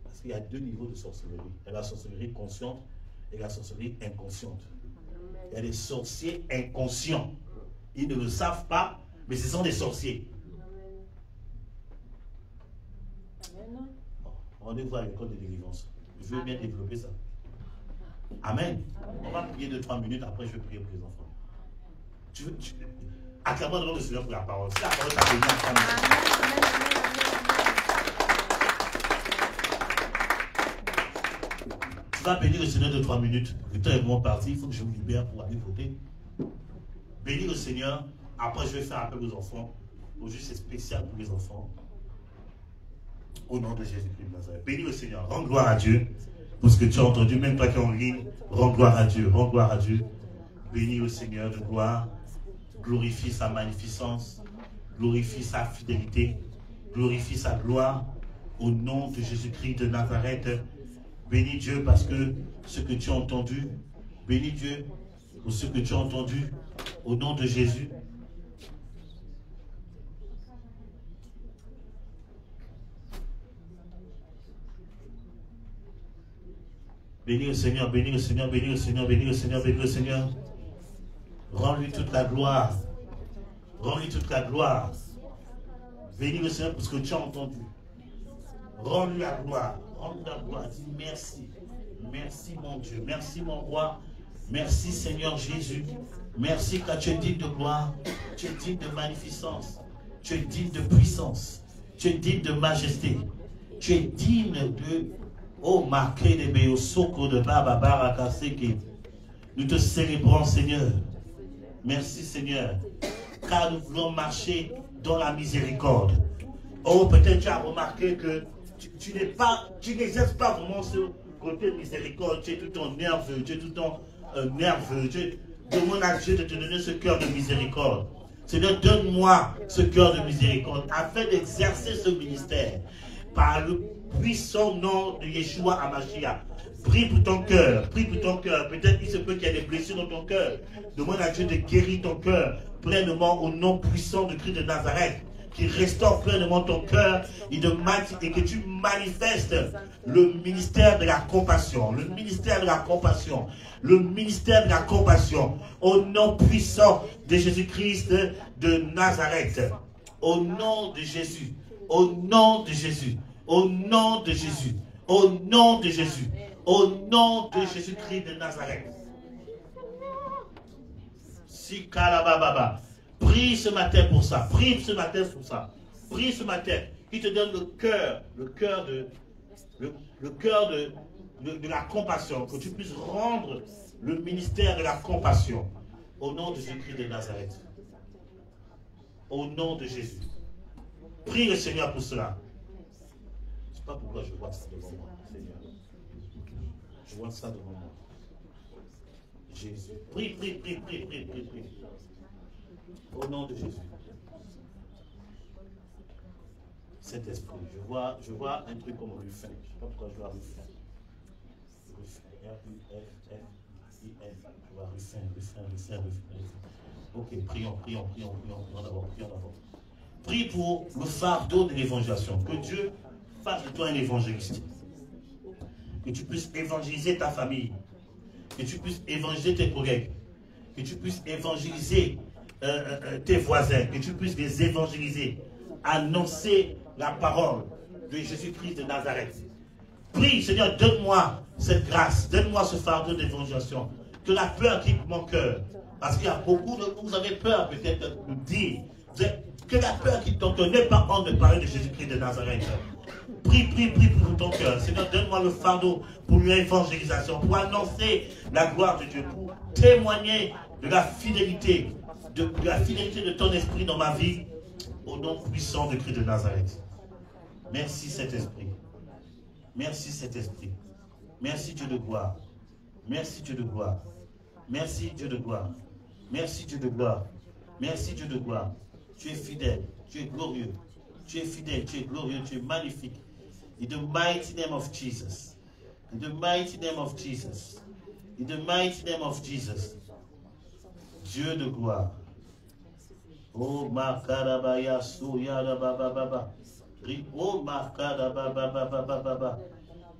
Parce qu'il y a deux niveaux de sorcellerie. Il y a la sorcellerie consciente et la sorcellerie inconsciente. Il y a des sorciers inconscients. Ils ne le savent pas, mais ce sont des sorciers. Rendez-vous à l'école de délivrance. Je veux bien développer ça. Amen. On va prier 2-3 minutes, après je vais prier pour les enfants. Acclamons le nom de Seigneur pour la parole. Si la parole t'a béni, tu vas bénir le Seigneur de 3 minutes. Le temps est vraiment parti, il faut que je me libère pour aller voter. Bénis le Seigneur. Après, je vais faire appel aux enfants. Aujourd'hui, c'est spécial pour les enfants. Au nom de Jésus-Christ de Nazareth. Bénis le Seigneur. Rends gloire à Dieu pour ce que tu as entendu. Même toi qui es en ligne, rends gloire à Dieu. Rends gloire à Dieu. Bénis le Seigneur de gloire. Glorifie sa magnificence. Glorifie sa fidélité. Glorifie sa gloire. Au nom de Jésus-Christ de Nazareth. Bénis Dieu parce que ce que tu as entendu. Bénis Dieu pour ce que tu as entendu. Au nom de Jésus. Bénis le Seigneur, bénis le Seigneur, bénis le Seigneur, bénis le Seigneur, bénis le Seigneur. Rends-lui toute la gloire. Rends-lui toute la gloire. Bénis le Seigneur pour ce que tu as entendu. Rends-lui la gloire. Rends-lui la gloire. Dis merci. Merci mon Dieu. Merci mon roi. Merci Seigneur Jésus. Merci car tu es digne de gloire. Tu es digne de magnificence. Tu es digne de puissance. Tu es digne de majesté. Tu es digne de... Oh, marqué de Béosoko de Baba Barakaseke. Nous te célébrons, Seigneur. Merci, Seigneur. Car nous voulons marcher dans la miséricorde. Oh, peut-être tu as remarqué que tu n'exerces pas vraiment ce côté miséricorde. Tu es tout le temps nerveux. Tu es tout le temps nerveux. Demande à Dieu de te donner ce cœur de miséricorde. Seigneur, donne-moi ce cœur de miséricorde afin d'exercer ce ministère. Par le puissant nom de Yeshua Hamashiach. Prie pour ton cœur, prie pour ton cœur. Peut-être il se peut qu'il y ait des blessures dans ton cœur. Demande à Dieu de guérir ton cœur pleinement au nom puissant de Christ de Nazareth, qui restaure pleinement ton cœur et que tu manifestes le ministère de la compassion, le ministère de la compassion, le ministère de la compassion au nom puissant de Jésus-Christ de Nazareth. Au nom de Jésus, au nom de Jésus. Au nom de Jésus, au nom de Jésus, au nom de Jésus-Christ de Nazareth. Si Kalababa, prie ce matin pour ça, prie ce matin pour ça, prie ce matin, qui te donne le cœur de la compassion, que tu puisses rendre le ministère de la compassion au nom de Jésus-Christ de Nazareth. Au nom de Jésus. Prie le Seigneur pour cela. Pas pourquoi je vois ça devant moi, Seigneur. Je vois ça devant moi. Jésus. Prie, prie, prie, prie, prie, prie, prie. Au nom de Jésus. Saint-Esprit, je vois un truc comme Rufin. Je ne sais pas pourquoi je vois Rufin. R-U-F-F-I-N. Je vois Rufin. Ok, prions d'abord. Prie pour le fardeau de l'évangélisation. Que Dieu fasse de toi un évangéliste. Que tu puisses évangéliser ta famille. Que tu puisses évangéliser tes collègues. Que tu puisses évangéliser tes voisins. Que tu puisses les évangéliser. Annoncer la parole de Jésus-Christ de Nazareth. Prie, Seigneur, donne-moi cette grâce. Donne-moi ce fardeau d'évangélisation. Que la peur quitte mon cœur. Parce qu'il y a beaucoup de vous avez peur peut-être de nous dire. Que la peur quitte ton cœur. N'aie pas honte de parler de Jésus-Christ de Nazareth. Prie pour ton cœur. Seigneur, donne-moi le fardeau pour l'évangélisation, pour annoncer la gloire de Dieu, pour témoigner de la fidélité, de ton esprit dans ma vie, au nom puissant de Christ de Nazareth. Merci Saint-Esprit. Merci Saint-Esprit. Merci Dieu de gloire. Merci Dieu de gloire. Merci Dieu de gloire. Merci Dieu de gloire. Merci Dieu de gloire. Tu es fidèle, tu es glorieux. Tu es fidèle, tu es glorieux, tu es magnifique. In the mighty name of Jesus. In the mighty name of Jesus. In the mighty name of Jesus. Dieu de gloire. Oh makarabaya soyara baba baba. Oh makarababa baba baba.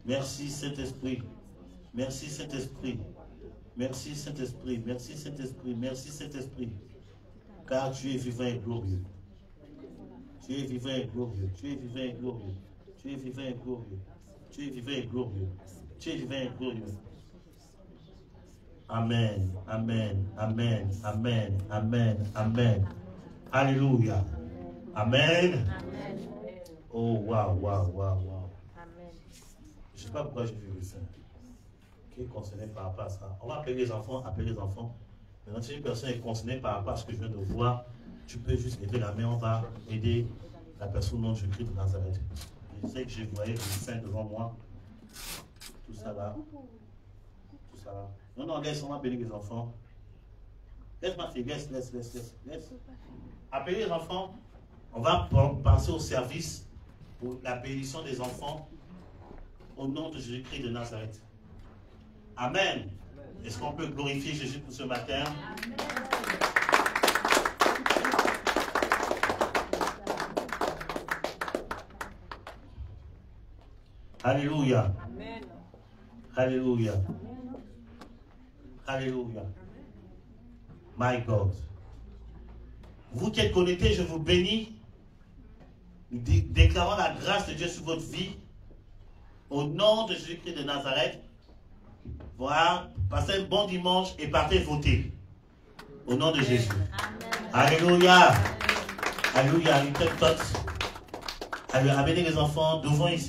Merci Saint-Esprit. Merci Saint-Esprit. Merci Saint-Esprit. Merci Saint-Esprit. Merci Saint-Esprit. Car tu es vivant et glorieux. Tu es vivant et glorieux. Tu es vivant et glorieux. Tu es vivant et glorieux. Tu es vivant et glorieux. Tu es vivant et glorieux. Amen. Amen. Amen. Amen. Amen. Amen. Alléluia. Amen. Oh, wow, wow, wow, wow. Je ne sais pas pourquoi j'ai vu le sein. Qui est concerné par rapport à ça. On va appeler les enfants, appeler les enfants. Maintenant, si une personne est concernée par rapport à ce que je viens de voir, tu peux juste lever la main, on va aider la personne dont je crie de Nazareth. Je sais que je voyais le sein devant moi. Tout ça là. Tout ça là. Non, non, laisse, on va appeler les enfants. Laisse ma fille, laisse. Appelez les enfants. On va penser au service pour la bénédiction des enfants au nom de Jésus-Christ de Nazareth. Amen. Est-ce qu'on peut glorifier Jésus pour ce matin? Alléluia. Amen. Alléluia. Alléluia. My God. Vous qui êtes connectés, je vous bénis. Nous déclarons la grâce de Dieu sur votre vie. Au nom de Jésus-Christ de Nazareth. Voilà. Passez un bon dimanche et partez voter. Au nom de Jésus. Amen. Alléluia. Alléluia. Amenez les enfants devant ici.